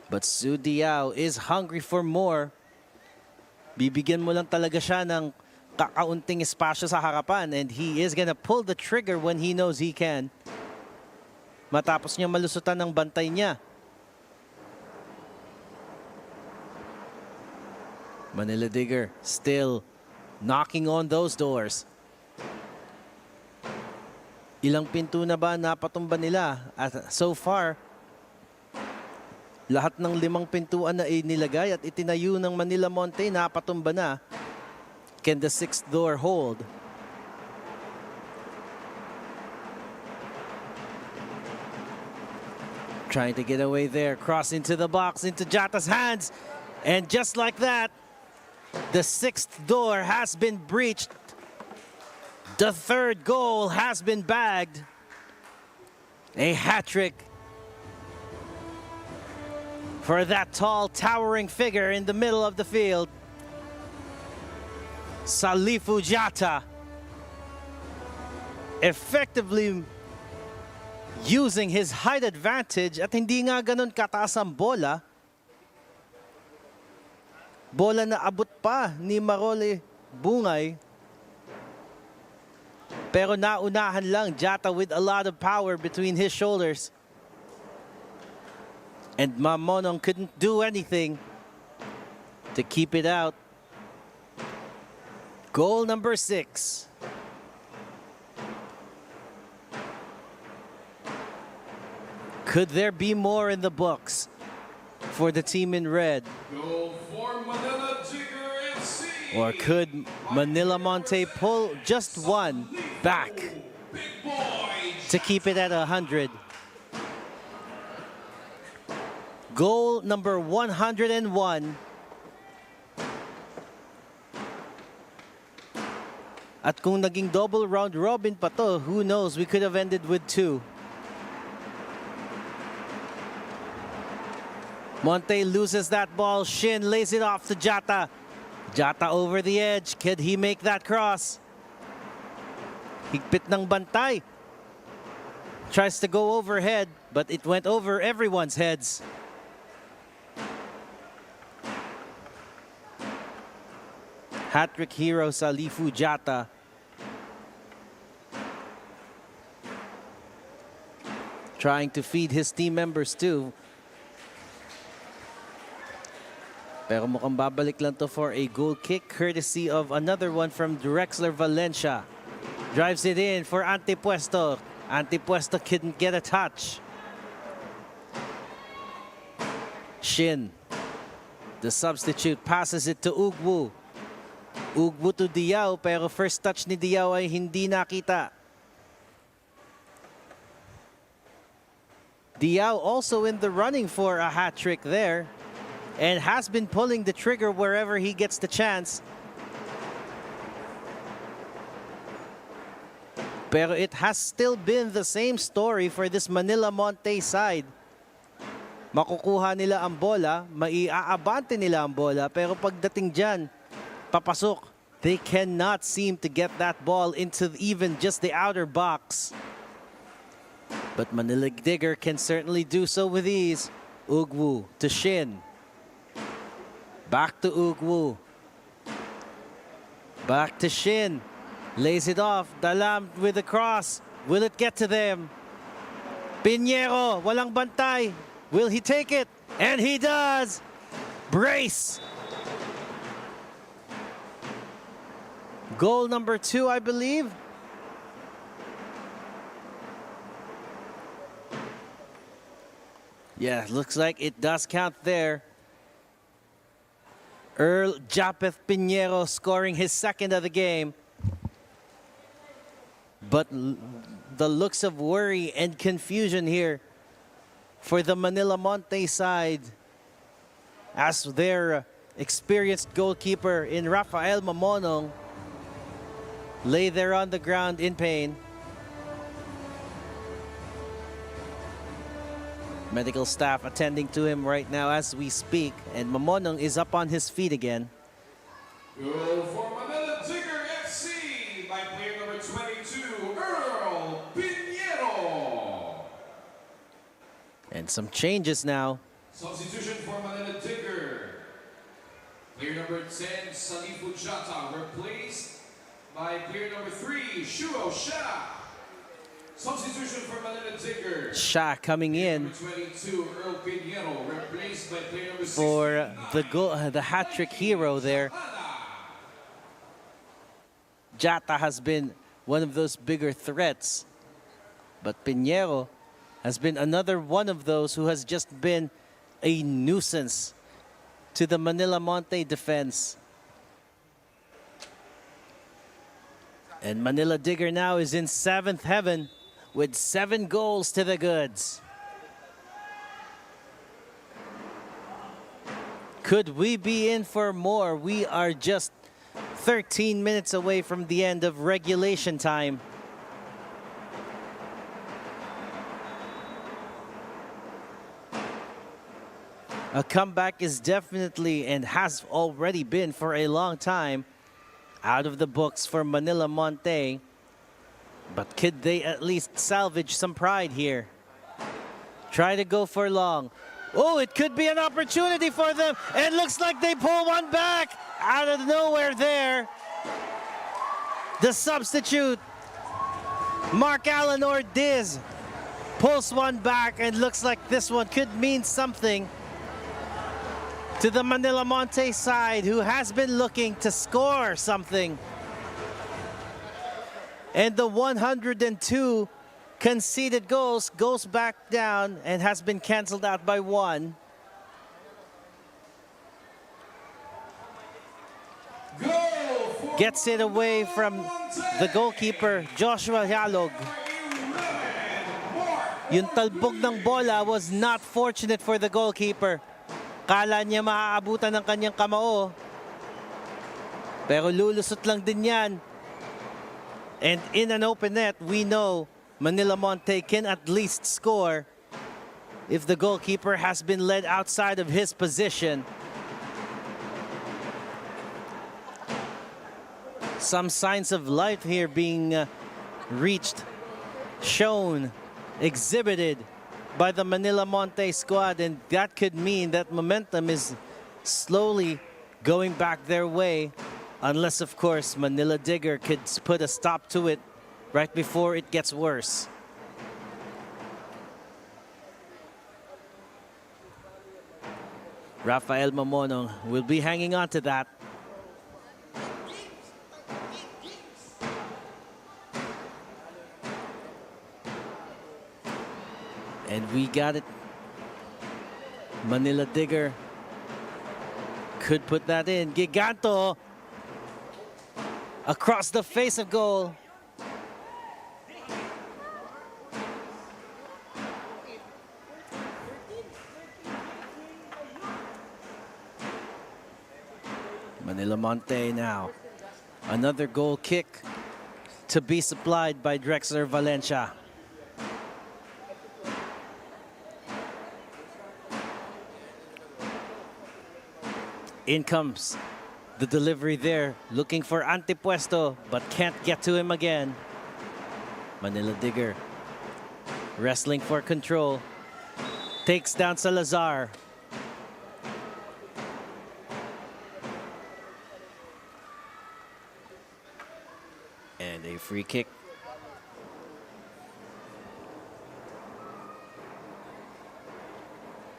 But Su Diao is hungry for more. Bibigyan mo lang talaga siya ng kakaunting espasyo sa harapan, and he is gonna pull the trigger when he knows he can. Matapos niya malusutan ng bantay niya. Manila Digger still knocking on those doors. Ilang pinto na ba napatumba nila? At so far, lahat ng 5 pintuan na inilagay at itinayo ng Manila Montet napatumba na. Can the 6th door hold? Trying to get away there, cross into the box, into Jata's hands. And just like that, the 6th door has been breached. The 3rd goal has been bagged. A hat trick for that tall, towering figure in the middle of the field. Salifu Jata effectively using his height advantage, at hindi nga ganun kataas ang bola. Bola na abot pa ni Marole Bungay. Pero naunahan lang Jata with a lot of power between his shoulders. And Mamonong couldn't do anything to keep it out. Goal number 6. Could there be more in the books for the team in red? Goal for Manila Digger FC. Or could Manila Montet pull just one back Big boy. to keep it at 100? Goal number 101. At kung naging double round robin pa to, who knows, we could have ended with 2. Montet loses that ball. Shin lays it off to Jata. Jata over the edge. Could he make that cross? Higpit ng bantay. Tries to go overhead, but it went over everyone's heads. Hat-trick hero Salifu Jata. Trying to feed his team members too. Pero mukhang babalik lang to for a goal kick, courtesy of another one from Drexler Valencia. Drives it in for Antepuesto. Antepuesto couldn't get a touch. Shin, the substitute, passes it to Ugwu. Ugwu to Diao, pero first touch ni Diao ay hindi nakita. Diao also in the running for a hat trick there, and has been pulling the trigger wherever he gets the chance. Pero it has still been the same story for this Manila Montet side. Makukuha nila ang bola, maiaabante nila ang bola, pero pagdating dyan, papasok. They cannot seem to get that ball into even just the outer box. But Manila Digger can certainly do so with ease. Ugwu to Shin. Back to Ugwu. Back to Shin. Lays it off. Dalam with the cross. Will it get to them? Pinheiro, walang bantay. Will he take it? And he does. Brace. Goal number 2, I believe. Yeah, looks like it does count there. Earl Japeth Pinheiro scoring his second of the game. But the looks of worry and confusion here for the Manila Montet side as their experienced goalkeeper in Rafael Mamonong lay there on the ground in pain. Medical staff attending to him right now as we speak, and Mamonong is up on his feet again. Goal for Manila Digger FC by player number 22, Earl Pinheiro. And some changes now. Substitution for Manila Digger. Player number 10, Salifu Jata, replaced by player number 3, Shuo Sha. Substitution for Manila Digger. Sha coming in Number 22, Earl Pinheiro, replaced by player number 16, for the goal, the hat-trick hero there. Jata has been one of those bigger threats, but Pinheiro has been another one of those who has just been a nuisance to the Manila Montet defense. And Manila Digger now is in 7th heaven with 7 goals to the goods. Could we be in for more? We are just 13 minutes away from the end of regulation time. A comeback is definitely and has already been for a long time out of the books for Manila Montet. But could they at least salvage some pride here? Try to go for long. Oh, it could be an opportunity for them. It looks like they pull one back out of nowhere there. The substitute, Mark Allen Ortiz, pulls one back, and looks like this one could mean something to the Manila Montet side, who has been looking to score something. And the 102 conceded goals goes back down and has been canceled out by 1. Gets it away from the goalkeeper, Joshua Yalog. Yung talbog ng bola was not fortunate for the goalkeeper. Kala niya maaabutan ng kanyang kamao. Pero lulusot lang din yan. And in an open net, we know Manila Montet can at least score if the goalkeeper has been led outside of his position. Some signs of life here being reached, shown, exhibited by the Manila Montet squad, and that could mean that momentum is slowly going back their way. Unless, of course, Manila Digger could put a stop to it right before it gets worse. Rafael Mamonong will be hanging on to that. And we got it. Manila Digger could put that in. Giganto across the face of goal. Manila Montet now. Another goal kick to be supplied by Drexler Valencia. In comes the delivery there, looking for Antipuesto, but can't get to him again. Manila Digger wrestling for control. Takes down Salazar. And a free kick.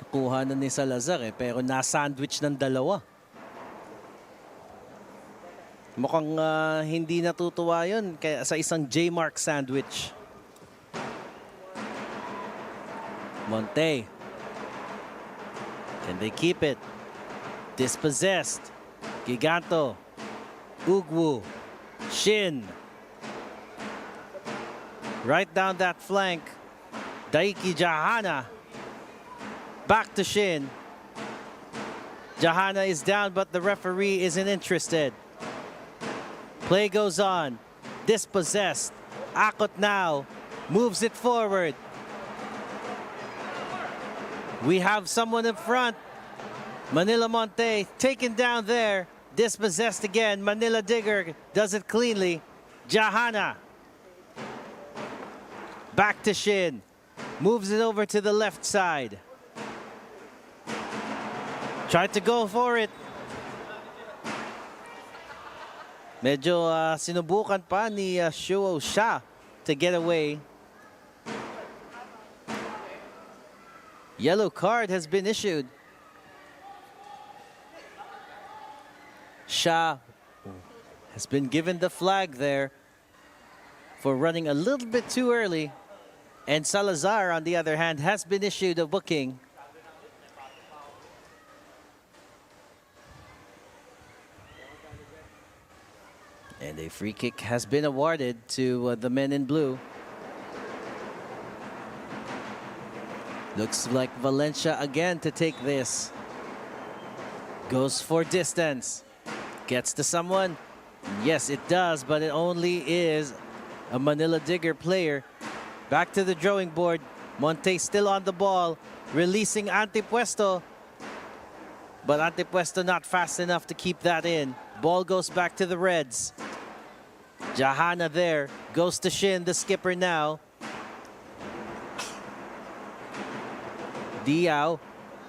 Nakuha na ni Salazar pero na-sandwich ng dalawa. Mukhang hindi natutuwa yun kaya sa isang J-Mark sandwich. Monte. Can they keep it? Dispossessed. Giganto. Ugwu. Shin. Right down that flank. Daiki Jahana. Back to Shin. Jahana is down, but the referee isn't interested. Play goes on. Dispossessed. Akot now. Moves it forward. We have someone in front. Manila Montet taken down there. Dispossessed again. Manila Digger does it cleanly. Jahana. Back to Shin. Moves it over to the left side. Tried to go for it. Medyo sinubukan pa ni Shuo Sha to get away. Yellow card has been issued. Sha has been given the flag there for running a little bit too early. And Salazar, on the other hand, has been issued a booking. And a free kick has been awarded to the men in blue. Looks like Valencia again to take this. Goes for distance. Gets to someone. Yes, it does, but it only is a Manila Digger player. Back to the drawing board. Monte still on the ball. Releasing Antipuesto. But Antipuesto not fast enough to keep that in. Ball goes back to the Reds. Jahana there. Goes to Shin, the skipper now. Diao.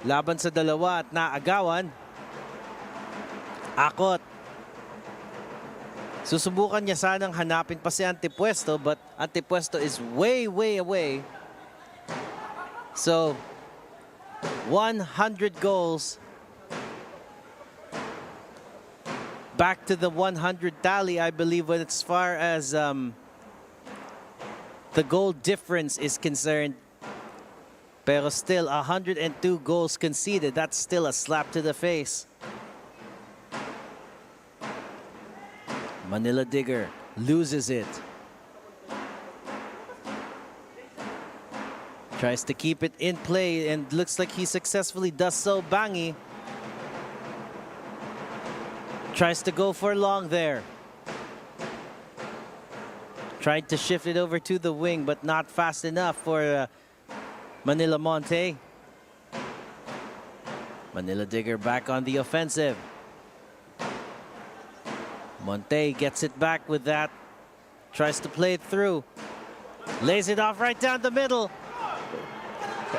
Laban sa dalawa at naagawan. Akot. Susubukan niya sanang hanapin pa si Antipuesto, but Antipuesto is way, way away. So, 100 goals. Back to the 100 tally, I believe, when as far as the goal difference is concerned. Pero still, 102 goals conceded. That's still a slap to the face. Manila Digger loses it. Tries to keep it in play and looks like he successfully does so. Bangi tries to go for long there. Tried to shift it over to the wing, but not fast enough for Manila Monte. Manila Digger back on the offensive. Monte gets it back with that. Tries to play it through. Lays it off right down the middle.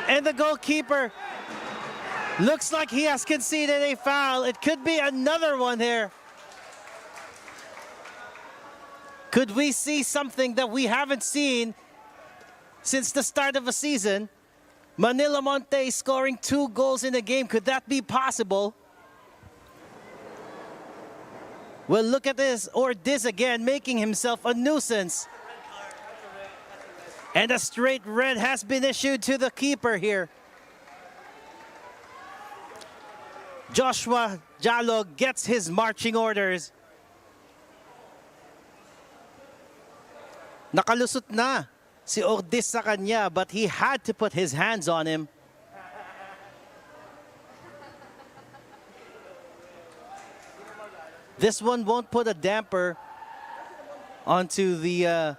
And the goalkeeper looks like he has conceded a foul. It could be another one here. Could we see something that we haven't seen since the start of a season? Manila Monte scoring 2 goals in a game. Could that be possible? Well, look at this. Ortiz again making himself a nuisance. And a straight red has been issued to the keeper here. Joshua Jalog gets his marching orders. Nakalusot na si Ortiz sa kanya, but he had to put his hands on him. This one won't put a damper onto the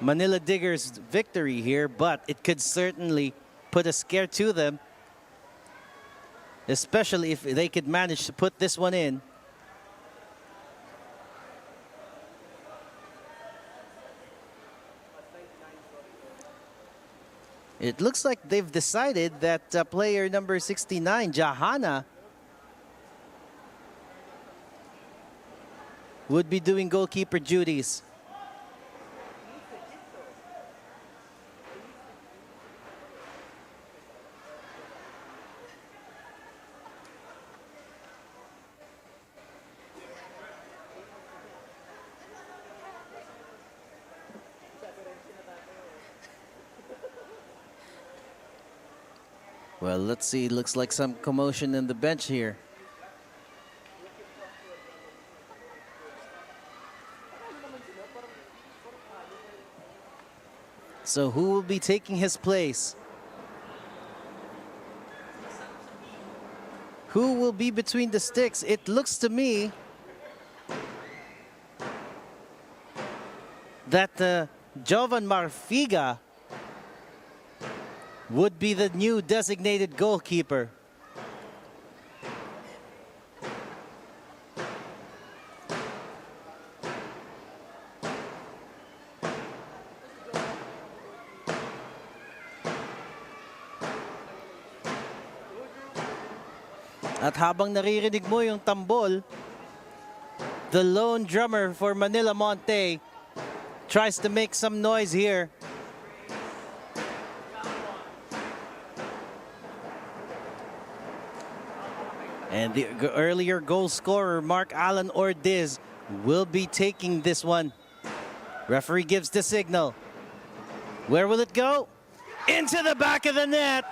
Manila Diggers' victory here, but it could certainly put a scare to them, especially if they could manage to put this one in. It looks like they've decided that player number 69, Jahana, would be doing goalkeeper duties. Well, let's see. Looks like some commotion in the bench here. So who will be taking his place? Who will be between the sticks? It looks to me that Jovan Marfiga would be the new designated goalkeeper. At habang naririnig mo yung tambol, the lone drummer for Manila Montet tries to make some noise here. And the earlier goal scorer, Mark Alan Ordiz, will be taking this one. Referee gives the signal. Where will it go? Into the back of the net.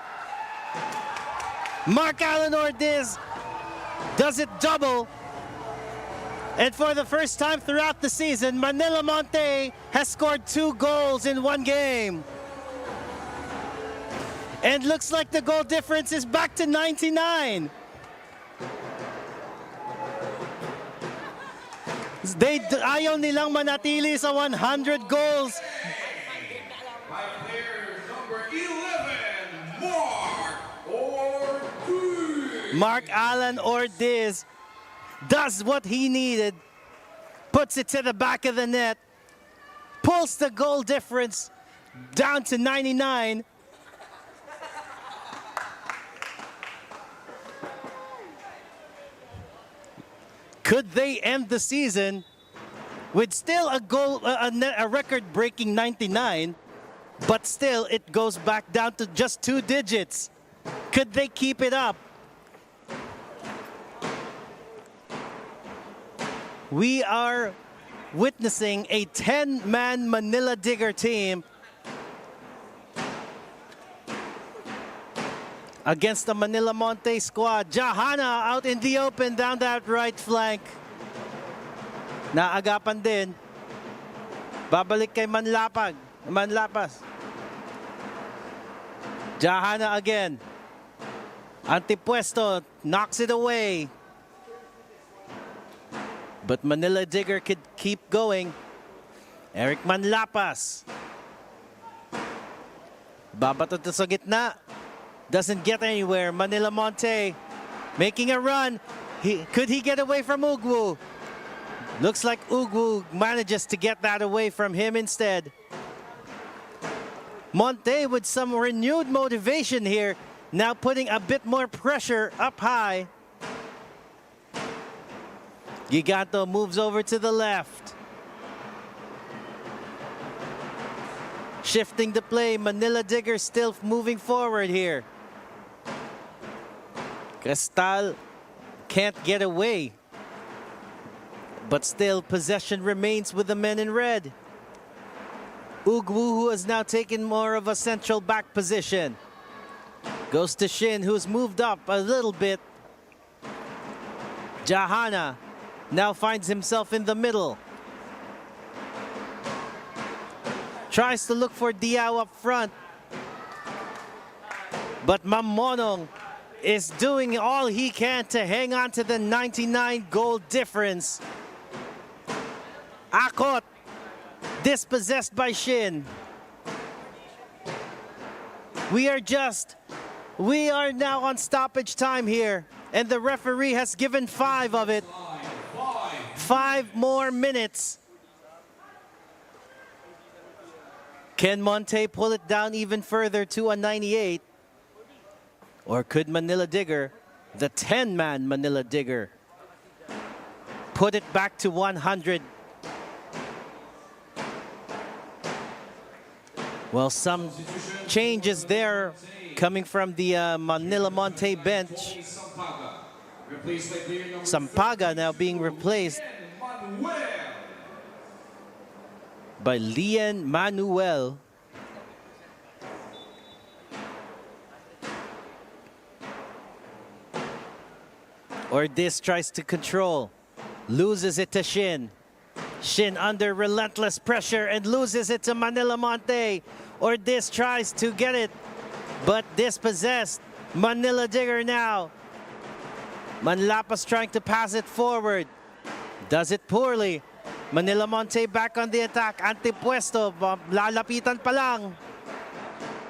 Mark Alan Ordiz does it double. And for the first time throughout the season, Manila Montet has scored 2 goals in 1 game. And looks like the goal difference is back to 99. Ayaw nilang manatili sa 100 goals. By player number 11, Mark Ortiz. Mark Alan Ordiz does what he needed, puts it to the back of the net, pulls the goal difference down to 99. Could they end the season with still a record-breaking 99, but still it goes back down to just 2 digits? Could they keep it up? We are witnessing a 10-man Manila Digger team against the Manila Montet squad. Jahana out in the open down that right flank. Naagapan din. Babalik kay Manlapas. Jahana again. Antipuesto knocks it away. But Manila Digger could keep going. Eric Manlapas. Babato to sa gitna. Doesn't get anywhere. Manila Montet making a run. Could he get away from Ugwu? Looks like Ugwu manages to get that away from him instead. Montet with some renewed motivation here. Now putting a bit more pressure up high. Giganto moves over to the left. Shifting the play. Manila Digger still moving forward here. Cristal can't get away. But still, possession remains with the men in red. Ugwu, who has now taken more of a central back position. Goes to Shin, who's moved up a little bit. Jahana now finds himself in the middle. Tries to look for Diao up front. But Mamonong is doing all he can to hang on to the 99 goal difference. Akot dispossessed by Shin. We are now on stoppage time here, and the referee has given 5 of it. 5 more minutes. Can Montet pull it down even further to a 98? Or could Manila Digger, the 10-man Manila Digger, put it back to 100? Well, some changes there coming from the Manila Montet bench. Sampaga now being replaced by Lian Manuel. Ordis tries to control, loses it to Shin. Shin under relentless pressure and loses it to Manila Montet. Ordis tries to get it, but dispossessed. Manila Digger now. Manlapas trying to pass it forward. Does it poorly. Manila Montet back on the attack. Antipuesto, lalapitan pa lang.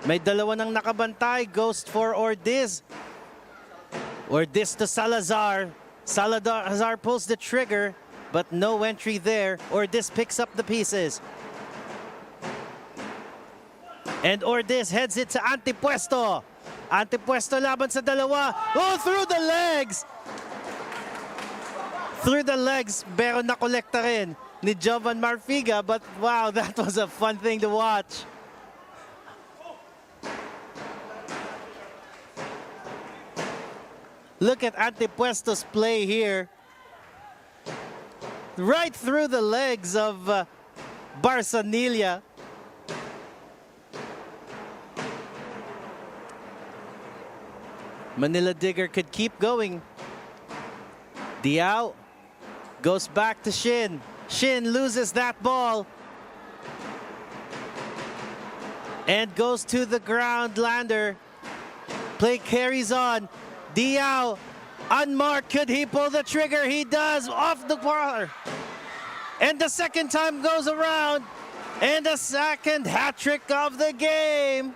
May dalawa ng nakabantay. Goes for Ordis. Ordis to Salazar. Salazar pulls the trigger, but no entry there. Ordis picks up the pieces. And Ordis heads it to Antipuesto. Antipuesto laban sa dalawa. Oh, through the legs! Through the legs, pero nakolekta rin ni Jovan Marfiga. But wow, that was a fun thing to watch. Look at Antipuesto's play here. Right through the legs of Barsanilla. Manila Digger could keep going. Diao goes back to Shin. Shin loses that ball. And goes to the ground lander. Play carries on. Diao unmarked. Could he pull the trigger? He does. Off the bar. And the second time goes around. And the second hat trick of the game.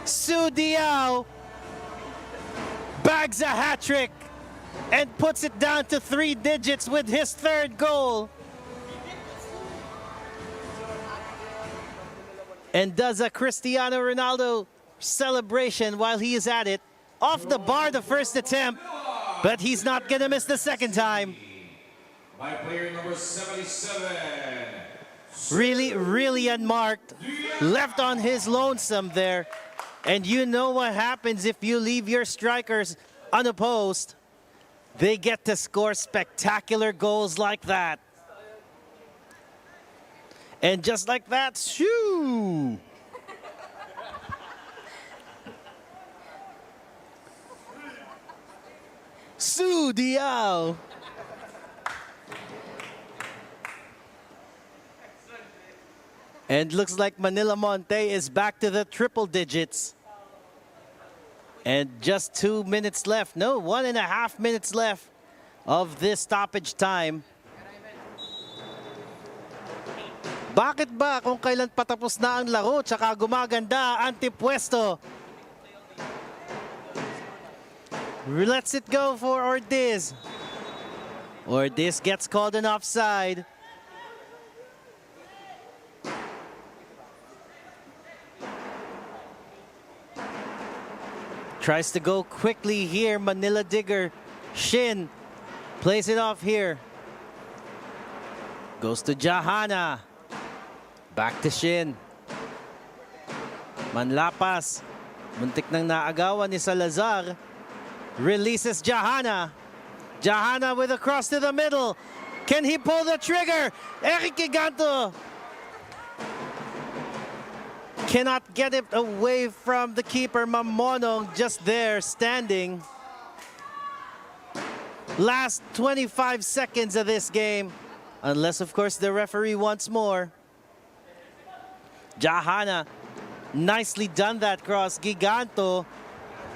Su Diao bags a hat trick and puts it down to 3 digits with his third goal. And does a Cristiano Ronaldo celebration while he is at it. Off the bar the first attempt, but he's not gonna miss the second time. By player number 77. Really unmarked. Left on his lonesome there. And you know what happens if you leave your strikers unopposed. They get to score spectacular goals like that. And just like that, shoo! Su Diao. And looks like Manila Montet is back to the triple digits. And just 2 minutes left. No, 1.5 minutes left of this stoppage time. Bakit ba kung kailan patapos na ang laro tsaka gumaganda Antipuesto? Lets it go for Ordis. Ordis gets called an offside. Tries to go quickly here, Manila Digger. Shin plays it off here. Goes to Jahana. Back to Shin. Manlapas. Muntik nang naagawan ni Salazar. Releases Jahana. Jahana with a cross to the middle. Can he pull the trigger? Eric Giganto cannot get it away from the keeper. Mamonong just there standing. Last 25 seconds of this game. Unless, of course, the referee wants more. Jahana, nicely done that cross. Giganto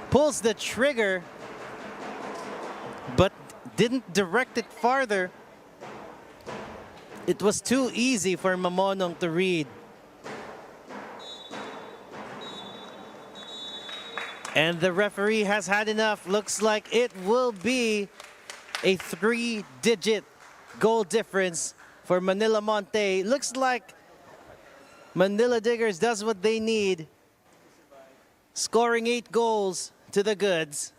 pulls the trigger, but didn't direct it farther. It was too easy for Mamonong to read. And the referee has had enough. Looks like it will be a 3-digit goal difference for Manila Montet. Looks like Manila Diggers does what they need. Scoring 8 goals to the goods.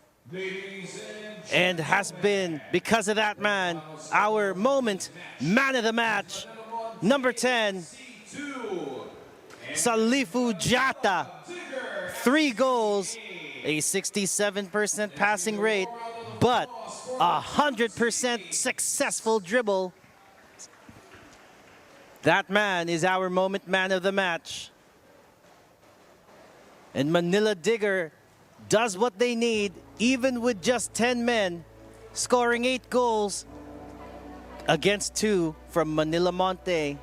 And has been, because of that man, our moment man of the match. Number 10, Salifu Jata. 3 goals. A 67% passing rate, but 100% successful dribble. That man is our moment man of the match. And Manila Digger does what they need, even with just 10 men, scoring 8 goals against 2 from Manila Montet.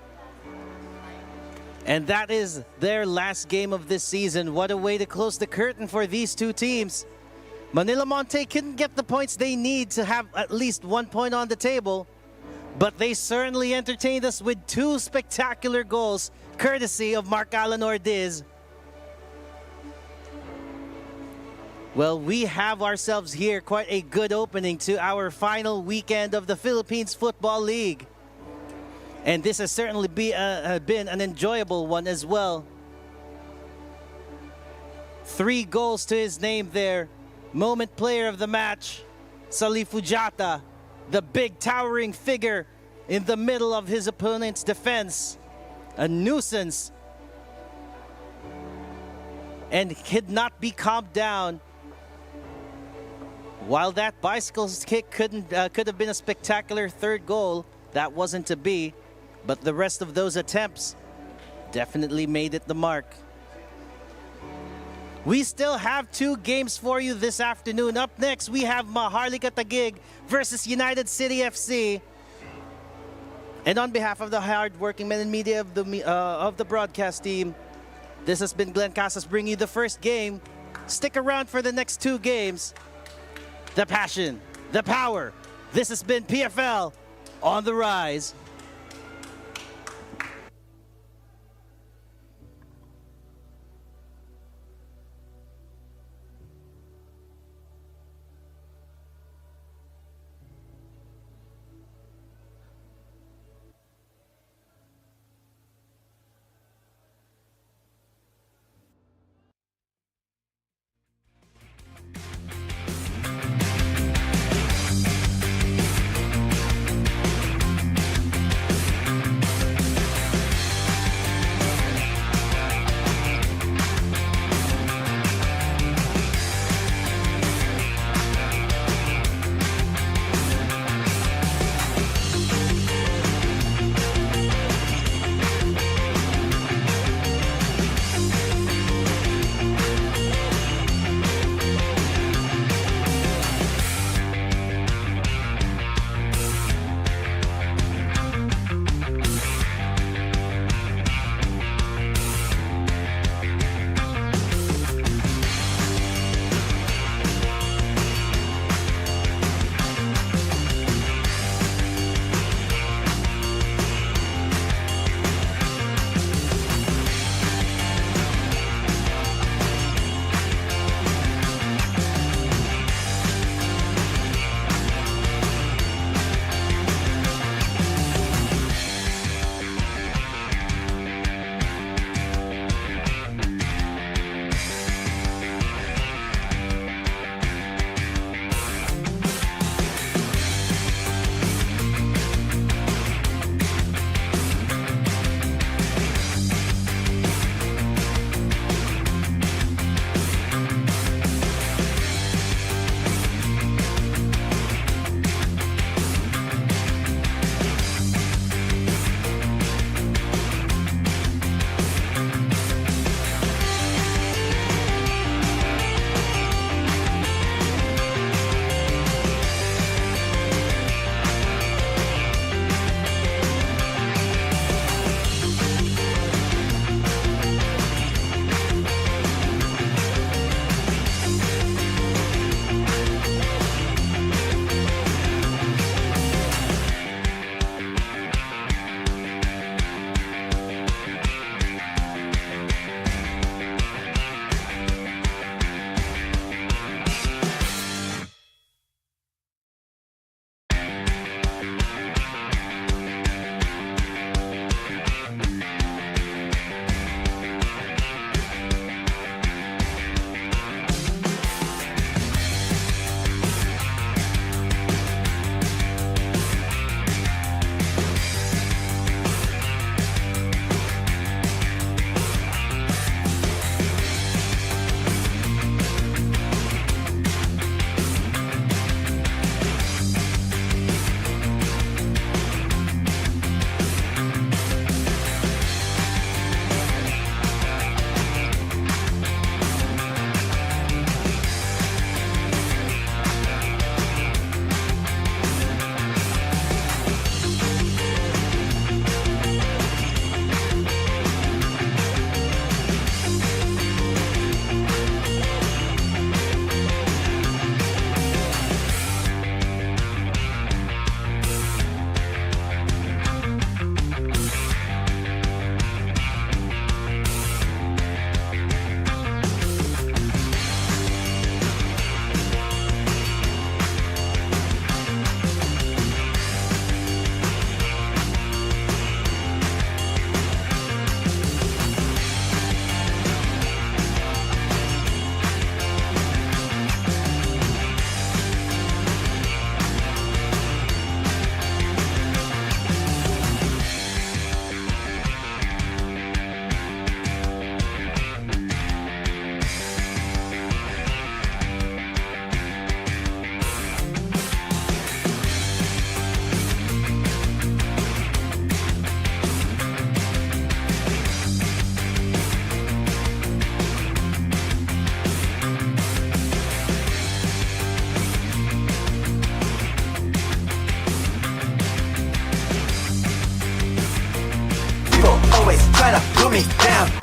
And that is their last game of this season. What a way to close the curtain for these two teams. Manila Montet couldn't get the points they need to have at least 1 point on the table, but they certainly entertained us with 2 spectacular goals, courtesy of Mark Alan Ordiz. Well, we have ourselves here quite a good opening to our final weekend of the Philippines Football League. And this has certainly been an enjoyable one as well. 3 goals to his name there. Moment player of the match, Salif Fujata, the big towering figure in the middle of his opponent's defense. A nuisance. And could not be calmed down. While that bicycle kick could have been a spectacular 3rd goal, that wasn't to be. But the rest of those attempts definitely made it the mark. We still have 2 games for you this afternoon. Up next, we have Maharlika Taguig versus United City FC. And on behalf of the hard-working men and media of the broadcast team, this has been Glenn Casas bringing you the first game. Stick around for the next 2 games. The passion, the power. This has been PFL on the rise.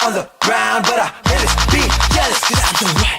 on the ground, but I hate it being jealous, cause I'm the right